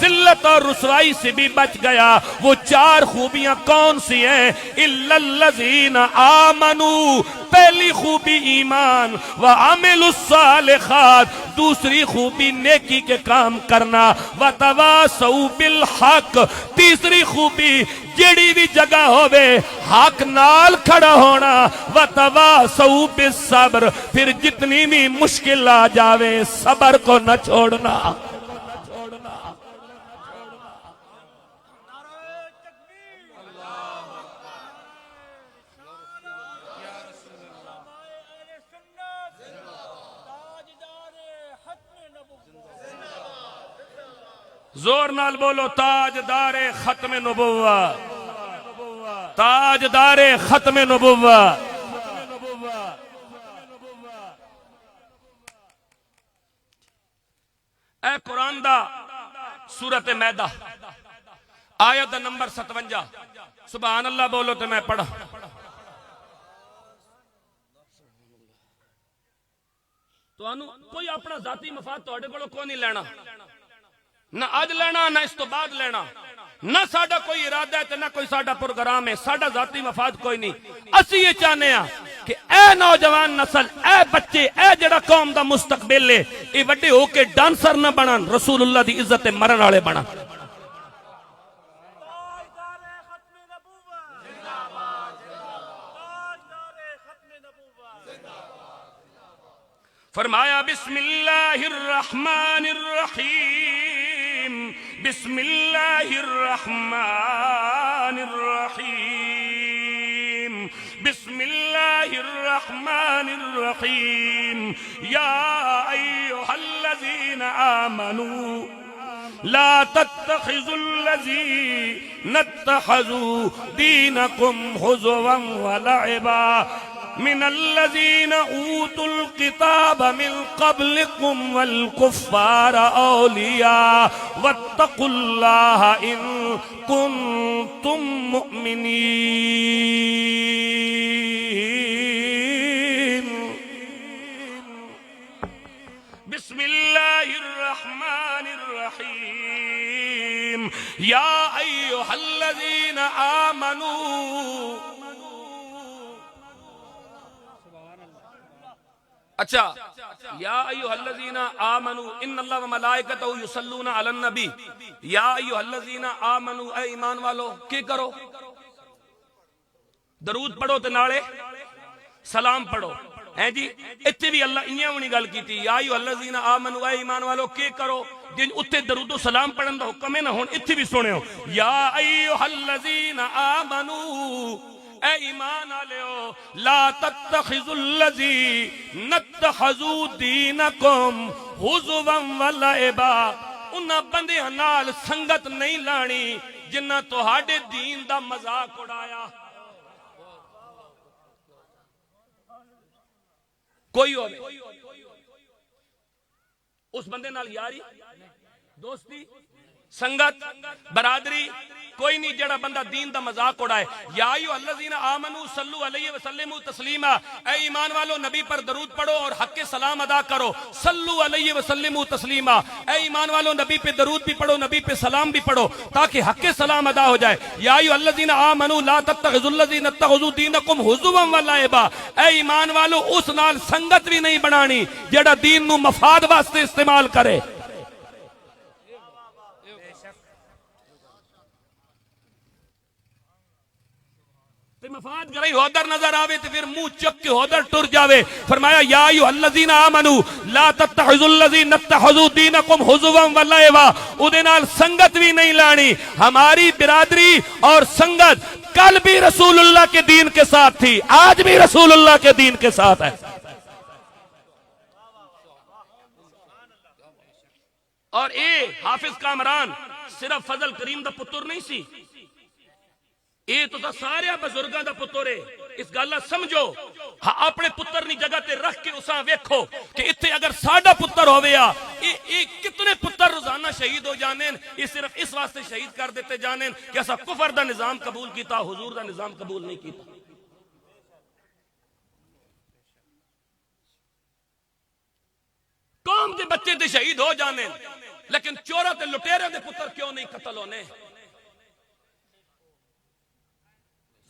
ذلت اور رسوائی سے بھی بچ گیا۔ وہ 4 خوبیاں کون سی ہیں؟ الا الذین آمنوا، پہلی خوبی ایمان، وعملوا الصالحات، دوسری خوبی نیکی کے کام کرنا، وتواصوا بالحق، تیسری خوبی جیڑی بھی جگہ ہووے حق نال کھڑا ہونا، وتواصوا بالصبر، پھر جتنی بھی مشکل آ جاوے صبر کو نہ چھوڑنا۔ زور نال بولو، تاجدار ختم نبوت، تاجدار ختم نبوت۔ اے قرآن دا سورۃ میدہ آیت نمبر 57، سبحان اللہ بولو تو میں پڑھا۔ تو کوئی اپنا ذاتی مفاد توڑے کو کوئی نہیں لینا، نہ آج لینا نہ اس تو بعد لینا، نہ ساڈا کوئی ارادہ ہے نہ کوئی ساڈا پروگرام ہے، ساڈا ذاتی مفاد کوئی نہیں۔ اسی یہ چاہنے ہیں کہ اے نوجوان نسل، اے بچے، اے جڑا قوم دا مستقبل ہے، اے وڈے ہو کے ڈانسر نہ بنن، رسول اللہ دی عزت مرن والے بنن۔ فرمایا بسم اللہ الرحمن الرحیم، بسم اللہ الرحمن الرحیم، بسم اللہ الرحمن الرحیم، یا ایہا الذین آمنوا لا تتخذوا الذین اتخذوا دینکم حزوا ولعبا من الذين اوتوا الكتاب من قبلكم والكفار اولياء واتقوا الله ان كنتم مؤمنين۔ بسم الله الرحمن الرحيم، يا ايها الذين آمنوا۔ اچھا، یا ایھا الذین آمنوا ان اللہ و ملائکتہ یصلون علی النبی، یا ایھا الذین آمنوا، اے ایمان والو کی کرو؟ درود پڑھو تے نالے سلام پڑھو۔ ہیں جی اتنے بھی اللہ انہاں ونی گل کیتی، یا ایھا الذین آمنوا، اے ایمان والو کی کرو؟ جن اتنے درود و سلام پڑھن دا حکم ہے نا، ہن اتنے بھی سنو، یا ایھا الذین آمنوا، اے ایمان آلیو، لا تتخذوا الذین اتخذوا دینکم حزوا ولعبا، انہاں بندیاں نال سنگت نہیں لانی جنہاں تہاڈے دین دا مذاق اڑایا۔ کوئی ہو اس بندے نال یاری، دوستی، سنگت، برادری، کوئی نہیں جڑا بندہ دین دا مذاق اڑائے. یا ایھا الذین آمنوا صلوا علیہ وسلموا تسلیما، اے ایمان والو نبی پر درود پڑھو اور حق سلام ادا کرو. صلوا علیہ وسلموا تسلیما، اے ایمان والو نبی پہ درود بھی پڑھو، نبی پہ سلام بھی پڑھو تاکہ حق سلام ادا ہو جائے. یا ایھا الذین آمنوا لا تتخذوا الذین اتخذوا دینکم ہزوا ولعبا، اے ایمان والو اس نال سنگت بھی نہیں بنانی جڑا دین نو مفاد واسطے استعمال کرے. مفاد کرے ہودر نظر آوے تو پھر منہ چک کے ہودر ٹر جاوے. فرمایا یا ایھا الذین آمنوا لا تتخذوا الذین اتخذوا دینکم ہزوا ولعبا، اودے نال سنگت بھی نہیں لانی. ہماری برادری اور سنگت کل بھی رسول اللہ کے دین کے ساتھ تھی، آج بھی رسول اللہ کے دین کے ساتھ ہے. اور اے حافظ کامران صرف فضل کریم دا پتر نہیں سی، اے تو سارے بزرگاں دا پتر ہے. اس گل سمجھو، اپنے پتر نی جگہ تے رکھ کے اساں ویکھو کہ اتنے اگر ساڈا پتر ہویا اے کتنے پتر روزانہ شہید ہو جانے. یہ صرف اس واسطے شہید کر دیتے جانے کہ اساں کفر دا نظام قبول کیتا، حضور دا نظام قبول نہیں کیتا. قوم دے بچے تے شہید ہو جانے لیکن چورا تے لٹیرے دے پتر کیوں نہیں قتل ہونے؟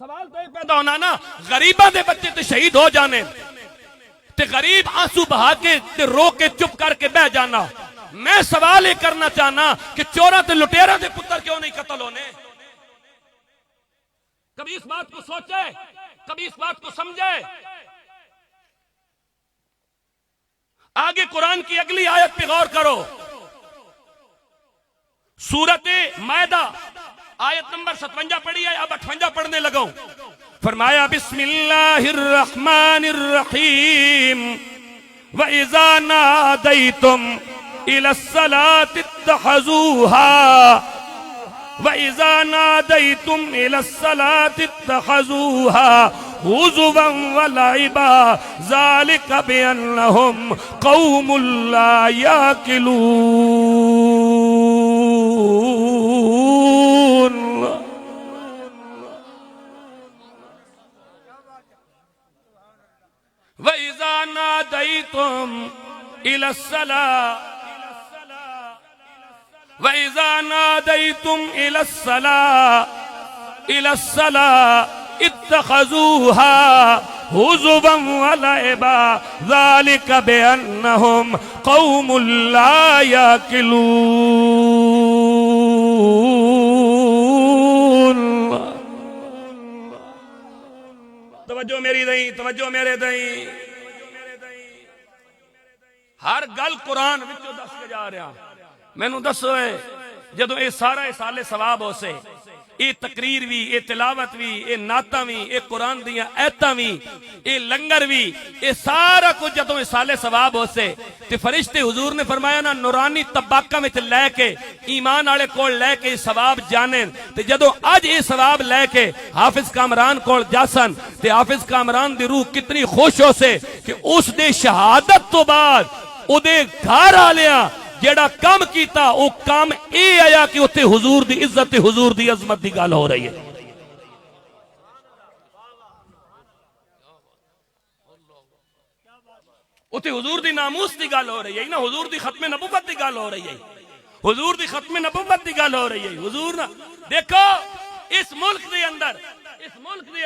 سوال تو ایک پیدا ہونا نا، غریباں دے بچے تے شہید ہو جانے تے غریب آنسو بہا کے تے رو کے چپ کر کے بہ جانا. میں سوال یہ کرنا چاہنا کہ چورا تے لٹیرا دے پتر کیوں نہیں قتل ہونے؟ کبھی اس بات کو سوچے، کبھی اس بات کو سمجھے. آگے قرآن کی اگلی آیت پہ غور کرو، سورۃ مائدہ آیت نمبر 57 پڑھی ہے، اب 58 پڑھنے لگا. فرمایا بسم اللہ الرحمن الرحیم وَإِذَا نَادَيْتُمْ إِلَى الصَّلَاةِ اتَّخَذُوهَا وَإِذَا نَادَيْتُمْ إِلَى الصَّلَاةِ اتَّخَذُوهَا هُزُوًا وَلَعِبًا ذَلِكَ بِأَنَّهُمْ قَوْمٌ لَا يَعْقِلُونَ. وَإِذَا نَادَيْتُمْ إِلَى الصَّلَاةِ وَإِذَا نَادَيْتُمْ إِلَى الصَّلَاةِ اتَّخَذُوهَا هُزُوًا وَلَعِبًا ذَلِكَ بِأَنَّهُمْ قَوْمٌ لَا يَعْقِلُونَ. توجہ میری دیں، توجہ میرے دیں. ہر گل قرآن وچوں دس کے جا رہا. مینوں دسو ہے جدوں اے سارا سال ثواب ہو سے، اے تقریر بھی، اے تلاوت بھی، اے نعتاں بھی، اے قرآن دیاں ایتاں بھی، اے لنگر بھی، اے سارا کچھ جدوں اے سال ثواب ہو سے تے فرشتے حضور نے فرمایا نا نورانی طباقاں وچ لے کے ایمان والے کول لے کے ثواب جانن. تے جدوں اج اے ثواب لے کے حافظ کامران کول جاسن تے حافظ کامران دی روح کتنی خوش ہو سے کہ اس دے شہادت تو بعد او دے گھر والیاں جیڑا کام کیتا او کام اے آیا کہ اتنے حضور دی عزت حضور دی عظمت دی گل ہو رہی ہے. اتنے حضور دی ناموس دی گل ہو رہی ہے نا، حضور دی ختم نبوت دی گل ہو رہی ہے، حضور دی ختم نبوت دی گل ہو رہی ہے. حضور نا دیکھو اس ملک دے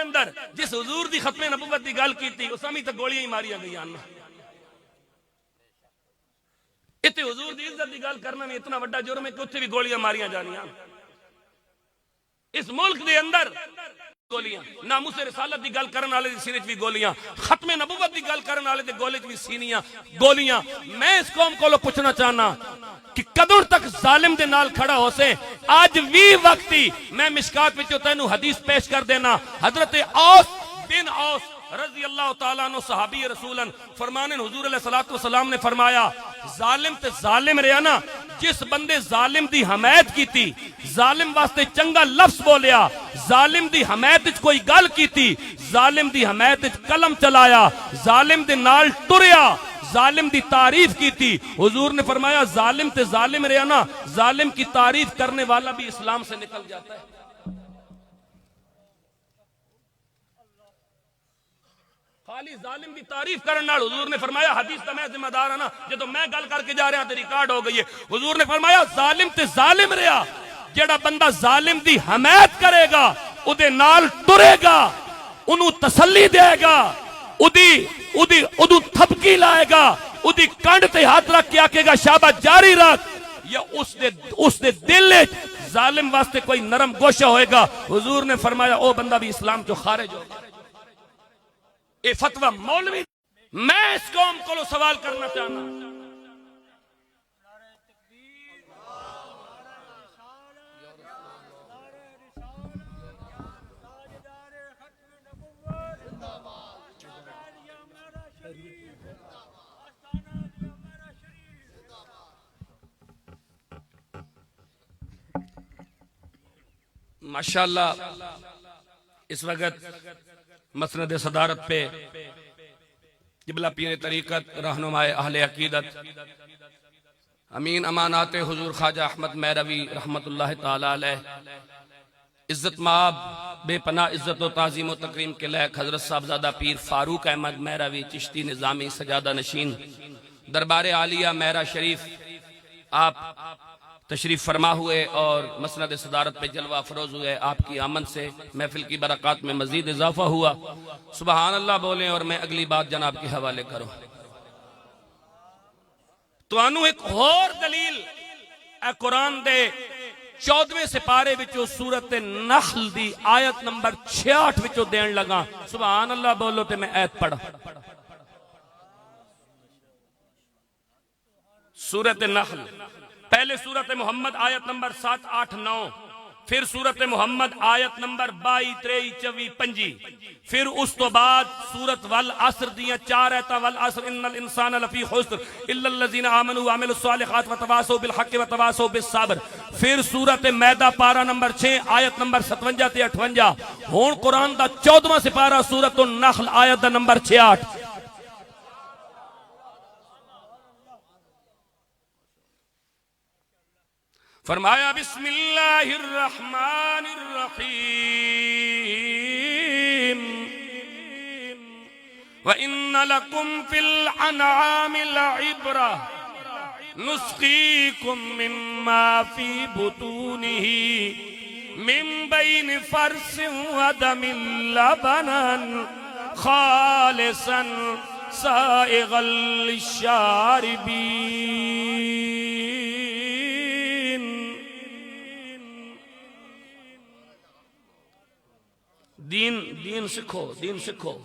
اندر جس حضور دی ختم نبوت دی گل کیتی اس سمیت تے گولیاں ہی ماریاں گئی ہیں. اتنے حضور دی عزت دی گل کرنا بھی اتنا وڈا جرم ہے کہ اتنے بھی گولیاں ماریاں جانیاں. اس ملک دے اندر گولیاں، ناموس رسالت دی گل کرن والے دی سینے وچ بھی گولیاں، ختم نبوت دی گل کرن والے دے گولے وچ بھی سینیاں گولیاں. میں اس قوم کو پوچھنا چاہنا کہ کدوں تک ظالم دے نال کھڑا ہو سے. آج بھی وقتی میں مشکات وچوں تینوں حدیث پیش کر دینا. حضرت اوس بن اوس رضی اللہ تعالیٰ عنہ صحابی رسولن فرمانے حضور علیہ السلام نے فرمایا ظالم تے ظالم رہا نا، جس بندے ظالم دی حمایت کی تھی، ظالم واسطے چنگا لفظ بولیا، ظالم دی حمایت کوئی گل کی تھی، ظالم دی حمایت قلم چلایا، ظالم دے نال ٹریا، ظالم دی تعریف کی تھی، حضور نے فرمایا ظالم تے ظالم رہا نا، ظالم کی تعریف کرنے والا بھی اسلام سے نکل جاتا ہے. خالی ظالم دی تعریف کرن نال حضور نے فرمایا حدیث دا میں ذمہ دار ہاں نا جدوں میں گل کر کے جا رہا تے ریکارڈ ہو گئی ہے حضور نے فرمایا ظالم تے ظالم رہیا جیڑا بندہ ظالم دی حمایت کرے گا او دے نال ٹرے گا انہوں تسلی دے گا ادو تھپکی لائے گا ادی کنڈ تے ہاتھ رکھ کے آکے گا شاباش جاری رکھ یا اس دے دل ظالم واسطے کوئی نرم گوشہ ہوئے گا حضور نے فرمایا او بندہ بھی اسلام جو خارج ہو اے فتوہ مولوی میں اس قوم کو سوال کرنا چاہنا ماشاءاللہ اس وقت مسند صدارت پہ قبلہ پیر طریقت رہنمائے اہل عقیدت امین امانات حضور خواجہ احمد مہروی رحمت اللہ تعالی علیہ عزت مآب بے پناہ عزت و تعظیم و تکریم کے لائق حضرت صاحبزادہ پیر فاروق احمد مہروی چشتی نظامی سجادہ نشین دربار عالیہ مہرہ شریف آپ تشریف فرما ہوئے اور مسند صدارت پہ جلوہ افروز ہوئے آپ کی آمد سے محفل کی برکات میں مزید اضافہ ہوا سبحان اللہ بولیں اور میں اگلی بات جناب کے حوالے کروں تو انہوں ایک اور دلیل اے قرآن دے 14ویں سپارے وچوں سورت نحل دی آیت نمبر 66 وچوں دین لگا سبحان اللہ بولو تے میں آیت پڑھا سورت نحل پہلے سورت محمد آیت نمبر 7 8 9 پھر سورت محمد آیت نمبر 22 23 24 25 پھر اس تو بعد سورت والعصر دیاں 4 آیتاں والعصر ان الانسان لفی خسر الا الذین آمنوا وعملوا الصالحات وتواصوا بالحق وتواصوا بالصبر پھر سورت میدہ پارہ نمبر 6 آیت نمبر 57 تے 58 ہون قرآن دا 14واں سپارہ سورت النحل آیت دا نمبر 68 فرمایا بسم اللہ الرحمن الرحیم وَإِنَّ لَكُمْ فِي الْأَنْعَامِ لَعِبْرَةً نُسْقِيكُم مِّمَّا فِي بُطُونِهِ مِن بَيْنِ فَرْثٍ وَدَمٍ لَبَنًا خَالِصًا سَائِغًا لِلشَّارِبِينَ دین سکھو دین سکھو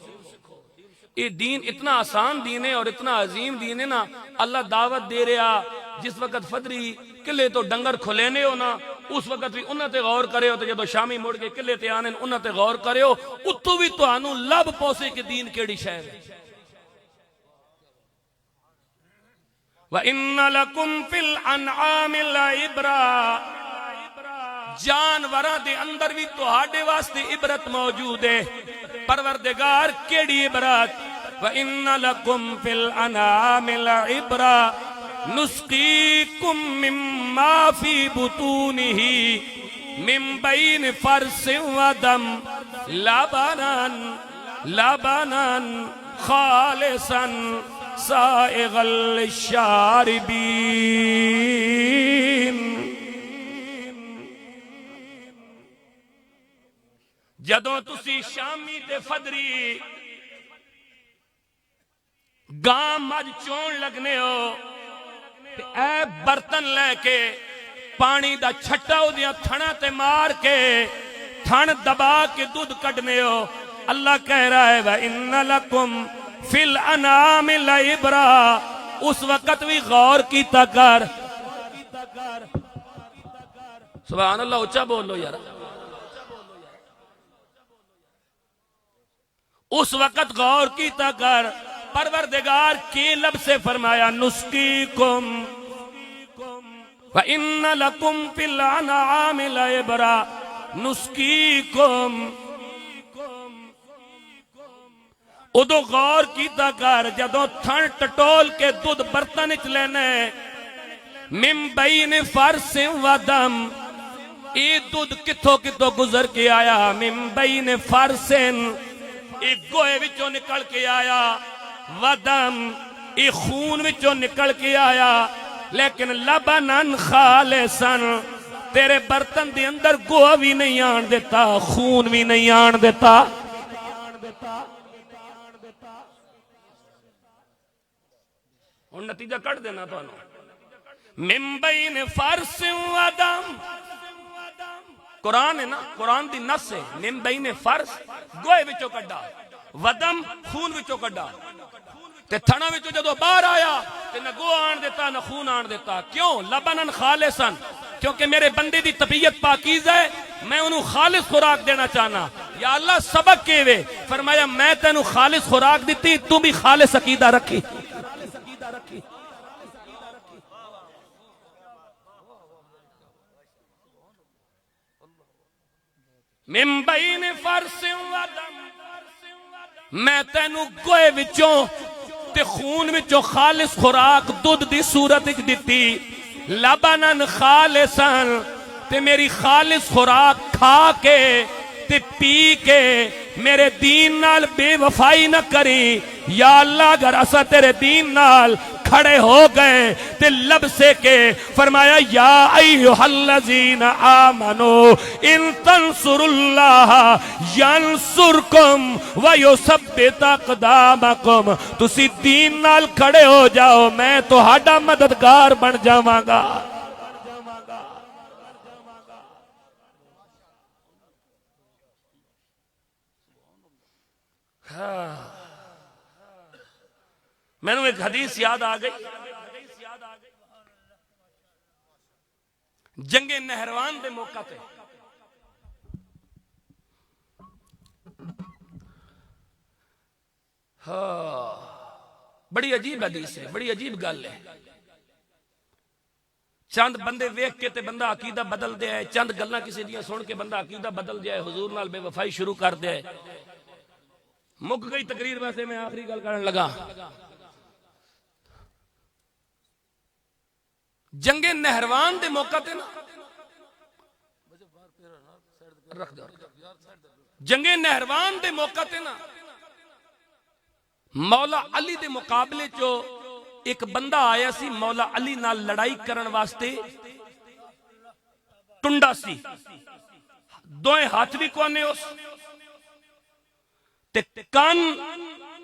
یہ دین اتنا آسان دین ہے اور اتنا عظیم دین ہے نا اللہ دعوت دے رہا جس وقت فدری کلے تو ڈنگر کھلینے ہو نا اس وقت بھی انہاں تے غور کرے ہو تو جدو شامی موڑ کے کلے تے آنے انہاں تے غور کرے ہو اتو بھی تو آنو لب پوسے کے دین کیڑی شہر ہے وَإِنَّ لَكُمْ فِي الْأَنْعَامِ لَعِبْرَةً جانوراں دے اندر بھی تہاڈے واسطے عبرت موجود ہے پروردگار کیڑی عبرت وَإِنَّ لَكُمْ فِي الْأَنْعَامِ لَعِبْرَةً نُسْقِيكُم مِّمَّا فِي بُطُونِهِ مِن بَيْنِ فَرْثٍ وَدَمٍ لَبَنًا خَالِصًا سَائِغًا لِلشَّارِبِينَ جدوں تسی شامی تے فدری گاں مجھ چون لگنے ہو اے برتن لے کے پانی دا چھٹا ہو دیا تھنا تے مار کے تھن دبا کے دودھ کٹنے ہو اللہ کہہ رہا ہے وَإِنَّ لَكُمْ فِي الْأَنْعَامِ لَعِبْرَةً اس وقت بھی غور کیتا کر سبحان اللہ اچھا بولو یار اس وقت غور کیتا کر پروردگار کی لب سے فرمایا نسقیکم وَإِنَّ لَكُمْ فِي الْأَنْعَامِ لَعِبْرَةً نسقیکم ادو غور کیتا کر جدو تھن ٹٹول کے دودھ برتن اچ لینے من بین فرث ودم یہ دودھ کتھو کتھو گزر کے آیا من بین فرث ایک گوہے وچوں نکل کے آیا، ودم ایک خون وچوں نکل کے آیا، لیکن لبنن خالصن تیرے برتن دے اندر گوہ بھی نہیں آن دیتا، خون بھی نہیں آن دیتا۔ اور نتیجہ کٹ دینا تو انہوں من بین فرس ودم، قرآن ہے نا، قرآن دی نص ہے، من بین فرس گوئے وچوں کڈا، ودم خون وچوں کڈا، تے تھنا وچوں جدو باہر آیا تے نہ گوہ آن دیتا نہ خون آن دیتا۔ کیوں؟ لبنن خالصن، کیونکہ میرے بندے دی طبیعت پاکیز ہے، میں انہوں خالص خوراک دینا چاہنا۔ یا اللہ سبق کے وے، فرمایا میں تینوں خالص خوراک دیتی، تو بھی خالص عقیدہ رکھی۔ من بین فرس ودم، میں تینوں گوئے وچوں تے خون وچوں خالص خوراک دودھ دی صورت وچ دتی، لبنن خالصن تے میری خالص خوراک کھا کے تے پی کے میرے دین نال بے وفائی نہ کری۔ یا اللہ اگر اسا تیرے دین نال کھڑے ہو گئے تے لب سے کے فرمایا یا ایہا الذین آمنو ان تنصروا اللہ ینصرکم ویثبت اقدامکم، تسی دین نال کھڑے ہو جاؤ میں تہاڈا مددگار بن جاواں گا۔ میں نے ایک حدیث یاد آ گئی، جنگ نہروان دے موقع تے بڑی عجیب حدیث ہے، بڑی عجیب گل ہے۔ چند بندے ویکھ کے تے بندہ عقیدہ بدل دیا ہے، چند گلاں کسی دیاں سن کے بندہ عقیدہ بدل دیا ہے، حضور نال بے وفائی شروع کر دیا ہے۔ مک گئی تقریر، ویسے میں آخری گل کرن لگا۔ جنگ نہروان دے موقع تے نا، جنگ نہروان دے موقع تے نا مولا علی دے مقابلے چو ایک بندہ آیا سی مولا علی نال لڑائی کرن واسطے، ٹنڈا سی، دوئے ہاتھ بھی کونے اس تے کان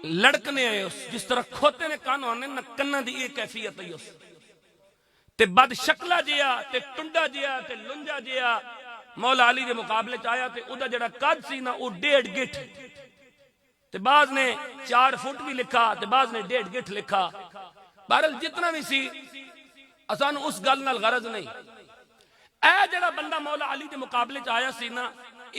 لڑکنے آئے اس، جس طرح کھوتے نے کان ہونے نہ کنہ دی ایک کیفیت ہے اس تے بد شکلہ جیا تے ٹنڈا جیا تے لنجا جیا مولا علی دے مقابلے چاہیا تے او دا جڑا قد سی نا او 1.5 گٹھ تے بعض نے 4 فٹ بھی لکھا تے بعض نے 1.5 گٹھ لکھا۔ بہرحال جتنا بھی سی اسان اس گل نال غرض نہیں، اے جڑا بندہ مولا علی دے مقابلے چاہیا سی نا،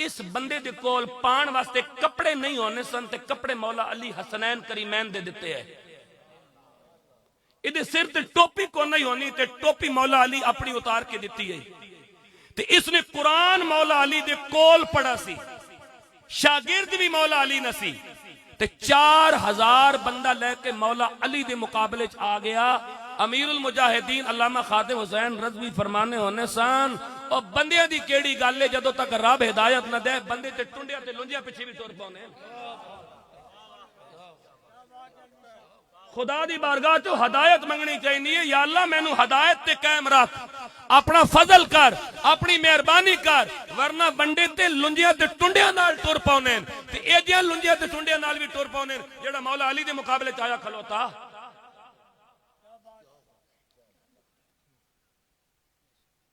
اس بندے دے کول پان واسطے کپڑے نہیں ہونے سن تے کپڑے مولا علی حسنین کریمین دے دیتے ہیں۔ ادھے سر تے ٹوپی کو نہیں ہونی تے ٹوپی مولا علی اپنی اتار کے دیتی ہے تے اس نے قرآن مولا علی دے کول پڑھا سی، شاگرد بھی مولا علی نہ سی تے 4000 بندہ لے کے مولا علی دے مقابلے آ گیا۔ امیر المجاہدین علامہ خادم حسین رضوی فرمانے ہونے سان اور بندیاں دی کیڑی گالے جدو تک رب ہدایت نہ دے بندے تے ٹنڈیا تے لنجیا پیچھے بھی ٹر پاؤنے۔ خدا دی بارگاہ تو ہدایت منگنی چاہیے، یا اللہ میں نو ہدایت تے قائم رکھ، اپنا فضل کر، اپنی مہربانی کر، ورنہ بندے تے لنجیا تے ٹنڈیا نال ٹر پاؤنے تے اے جیاں لنجیا تے ٹنڈیا نال بھی ٹر پاؤنے جڑا مولا علی دے مقابلے چاہیا کھلوتا۔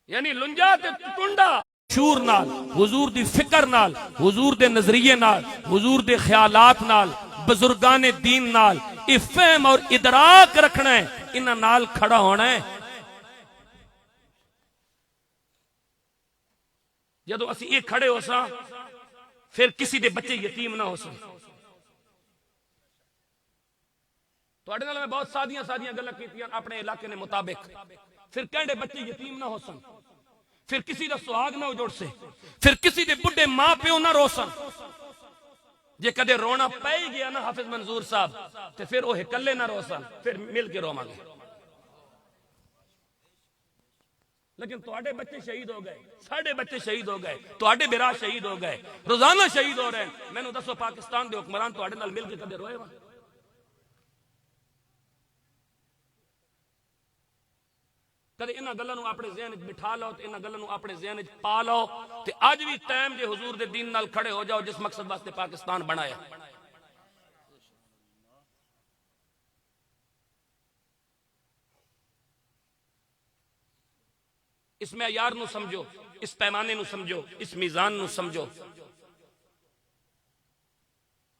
یعنی لنجا تے ٹنڈا شور نال، حضور دی فکر نال، حضور دے نظریے نال، حضور دے خیالات نال، بزرگان دین نال فہم اور ادراک رکھنا ہے، انہاں نال کھڑا ہونا ہے۔ جدو اسی ایک کھڑے ہو سا پھر کسی دے بچے یتیم نہ ہو سا۔ تو اڑے نال میں بہت سادیاں گلاں کیتیاں اپنے علاقے نے مطابق، پھر کہڑے بچے یتیم نہ ہو سن، پھر کسی دا سہاگ نہ اجڑ سے، پھر کسی دے بڑھے ماں پیو نہ رو سن۔ جے کدے رونا پے گیا نا حافظ منظور صاحب تے پھر وہ ہکلے نہ رو سن، پھر مل کے رو مانگے۔ لیکن تواڈے بچے شہید ہو گئے، ساڈے بچے شہید ہو گئے، تواڈے برا شہید ہو گئے، روزانہ شہید ہو رہے ہیں۔ مینوں دسو پاکستان دے حکمران تواڈے نال مل کے کدے روئے وا؟ کدے انہاں گلاں نوں اپنے ذہن وچ بٹھا لو تے انہاں گلاں نوں اپنے ذہن وچ پا لو تے اج بھی ٹائم جے حضور دے دین نال کھڑے ہو جاؤ جس مقصد واسطے پاکستان بنایا۔ اس معیار نو سمجھو، اس پیمانے نو سمجھو، اس میزان نو سمجھو۔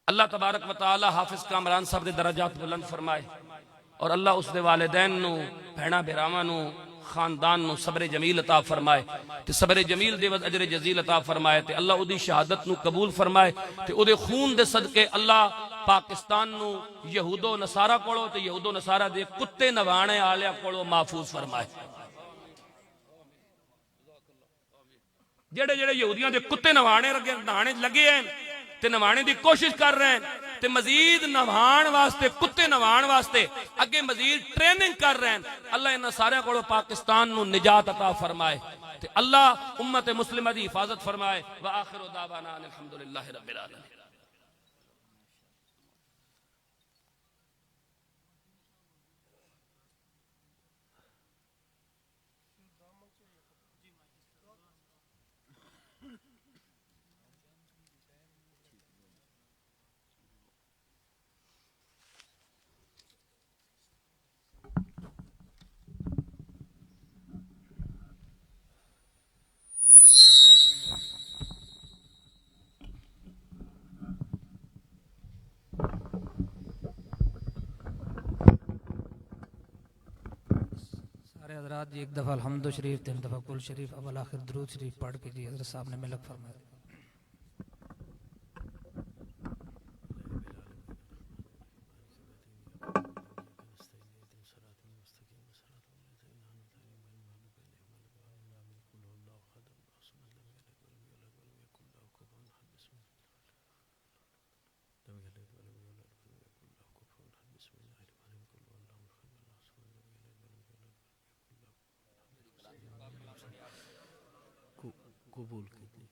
اللہ تبارک و تعالی حافظ کامران صاحب دے درجات بلند فرمائے، اور اللہ اس دے والدین نو، بہنا بھراواں نو، خاندان نو صبر جمیل عطا فرمائے تے صبر جمیل دے وز اجر جزیل عطا فرمائے تے اللہ او دی شہادت نو قبول فرمائے تے او دے خون دے صدقے اللہ پاکستان نو یہود و نصارہ کولو تے یہود و نصارہ دے کتے نوانے آلیاں کولو محفوظ فرمائے۔ جڑے جڑے یہودیاں دے کتے نوانے لگے ہیں تے نوانے دی کوشش کر رہے ہیں تے مزید نوان واسطے، کتے نوان واسطے اگے مزید ٹریننگ کر رہے ہیں، اللہ انہاں سارے کو پاکستان نو نجات عطا فرمائے تے اللہ امت مسلمہ دی حفاظت فرمائے۔ وآخر دعوانا الحمدللہ رب العالمین۔ سارے حضرات جی ایک دفعہ الحمد شریف، تین دفعہ کل شریف، اول آخر درود شریف پڑھ کے جی حضرت صاحب نے ملک فرمایا۔ قبول کیتے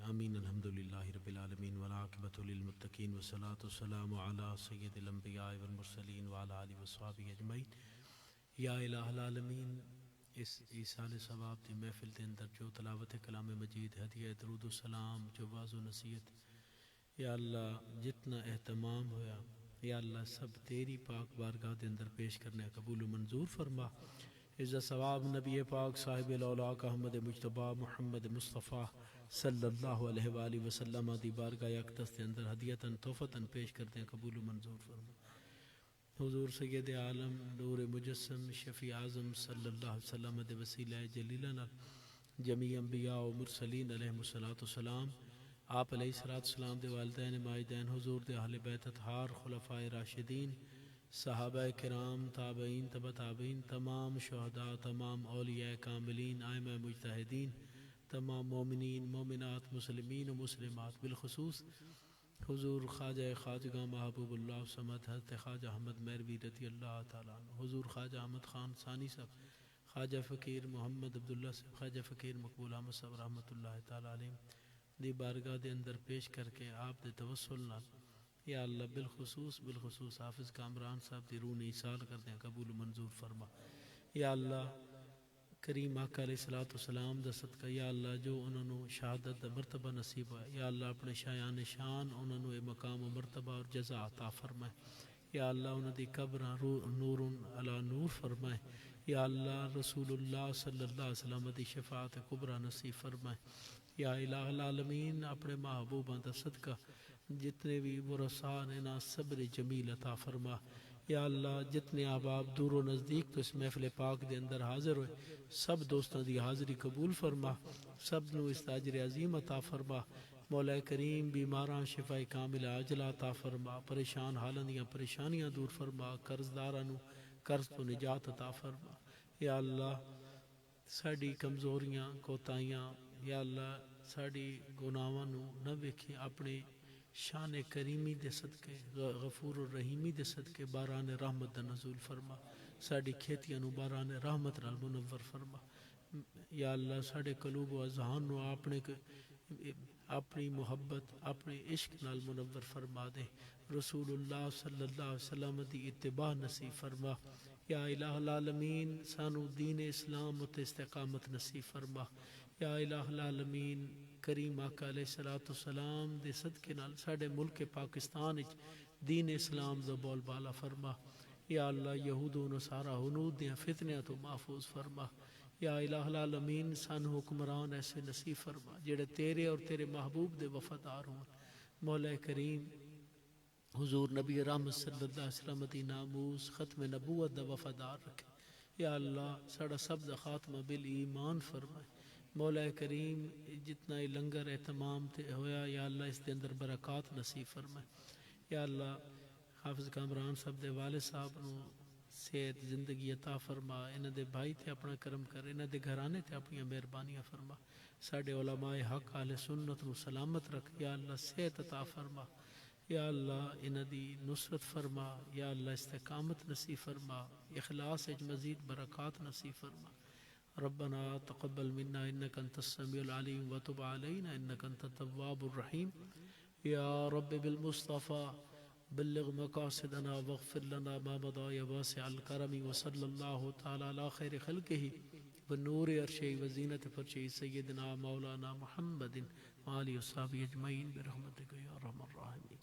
آمین۔ الحمدللہ رب العالمین والعاقبۃ للمتقین والصلاۃ والسلام علی سید الانبیاء والمرسلین وعلی آلہ وصحبہ اجمعین۔ یا الہ العالمین، اس ایصال ثواب دی محفل دے اندر جو تلاوت کلام مجید، ہدیہ درود و سلام، جو واعظ و نصیحت، یا اللہ جتنا اہتمام ہویا یا اللہ سب تیری پاک بارگاہ دے اندر پیش کرنے قبول و منظور فرما۔ عزت ثواب نبی پاک صاحب الاولاق احمد مجتبی محمد مصطفیٰ صلی اللہ علیہ وآلہ وسلم دی بارگاہ اقدس دے اندر ہدیتاً تحفتاً پیش کرتے قبول و منظور فرما۔ حضور سید عالم نور مجسم شفیع اعظم صلی اللہ علیہ وسلم دے وسیلہ جلیلہ نال جمیع انبیاء و مرسلین علیہ السلام، آپ علیہ السلام دے والدین ماجدین، حضور دے اہل بیت اطہار، خلفائے راشدین، صحابہ کرام، تابعین، تبع تابعین، تمام شہداء، تمام اولیاء کاملین، ائمہ مجتہدین، تمام مومنین، مومنات، مسلمین و مسلمات، بالخصوص حضور خواجہ خواجگاں محبوب اللہ صمد حضرت خواجہ احمد مہروی رضی اللہ تعالیٰ عنہ، حضور خواجہ احمد خان ثانی صاحب، خواجہ فقیر محمد عبداللہ صاحب، خواجہ فقیر مقبول احمد صاحب رحمۃ اللہ تعالیٰ علیہ دی بارگاہ دے اندر پیش کر کے آپ دے توسل نال یا اللہ بالخصوص حافظ کامران صاحب دی روح ایصال کر دیں قبول و منظور فرما۔ یا اللہ کریم آقا علیہ السلام دا صدقہ، یا اللہ جو انہوں نے شہادت دا مرتبہ نصیب ہے، یا اللہ اپنے شایان شان انہوں نے مقام و مرتبہ اور جزا عطا فرمائے۔ یا اللہ انہوں دی قبر نور علی نور فرمائے۔ یا اللہ رسول اللہ صلی اللہ علیہ وسلم دی شفاعت کبریٰ نصیب فرمائے۔ یا الہ العالمین اپنے محبوبہ دا صدقہ جتنے بھی ورثاء نے نا صبر جمیل عطا فرما۔ یا اللہ جتنے احباب دور و نزدیک تو اس محفل پاک دے اندر حاضر ہوئے، سب دوستاں دی حاضری قبول فرما، سب نو اس اجر عظیم عطا فرما۔ مولا کریم بیماراں شفا کامل عاجلہ عطا فرما، پریشان حالاں دیاں پریشانیاں دور فرما، قرض داراں نو قرض تو نجات عطا فرما۔ یا اللہ ساڈی کمزوریاں کوتاہیاں، یا اللہ ساڈی گناہاں نو نہ ویکھی، اپنے شان کریمی دے صدقے، غفور الرحیمی دے صدقے باران رحمت دا نزول فرما، ساڈی کھیتیاں نو باران رحمت نال منور فرما۔ یا اللہ ساڑے قلوب و اذہان نو اپنی محبت اپنے عشق نال منور فرما دے، رسول اللہ صلی اللہ علیہ وسلم دی اتباع نصیب فرما، یا الہ العالمین سانو دین اسلام تے استقامت نصیب فرما، یا الہ العالمین کریم آقا علیہ السلام دے صدقے نال ساڑے ملک پاکستان وچ دین اسلام دا بول بالا فرما، یا اللہ یہود و نصارہ ہنود دیاں فتنیاں تو محفوظ فرما، یا الہ العالمین سانو حکمران ایسے نصیب فرما جڑے تیرے اور تیرے محبوب دے وفادار ہوں، مولا کریم حضور نبی رحمت صلی اللہ علیہ وسلم دی ناموس ختم نبوت دا وفادار رکھے، یا اللہ ساڑا سب دا خاتمہ بالایمان فرمائے، مولا کریم جتنا ہی لنگر اہتمام تے ہویا یا اللہ اس دے اندر برکات نصیب فرمائے، یا اللہ حافظ کامران صاحب دے والد صاحب نو صحت زندگی عطا فرما، انہ دے بھائی تے اپنا کرم کر، انہ دے گھرانے تے اپنی مہربانیاں فرما، ساڑے علماء حق اہل سنت نو سلامت رکھ، یا اللہ صحت عطا فرما، یا اللہ انہ دی نصرت فرما، یا اللہ استقامت نصیب فرما، اخلاص اج مزید برکات نصیب فرما، ربنا تقبل منا انك انت السميع العليم وتب علينا انك انت التواب الرحيم، یا رب بالمصطفى بلغ مقاصدنا واغفر لنا ما مضى يا واسع الكرم، وصلى الله تعالى على خير خلقه بنور عرشه وزينة فرشه سيدنا مولانا محمد وآله وصحبه أجمعين برحمتك يا أرحم الراحمين.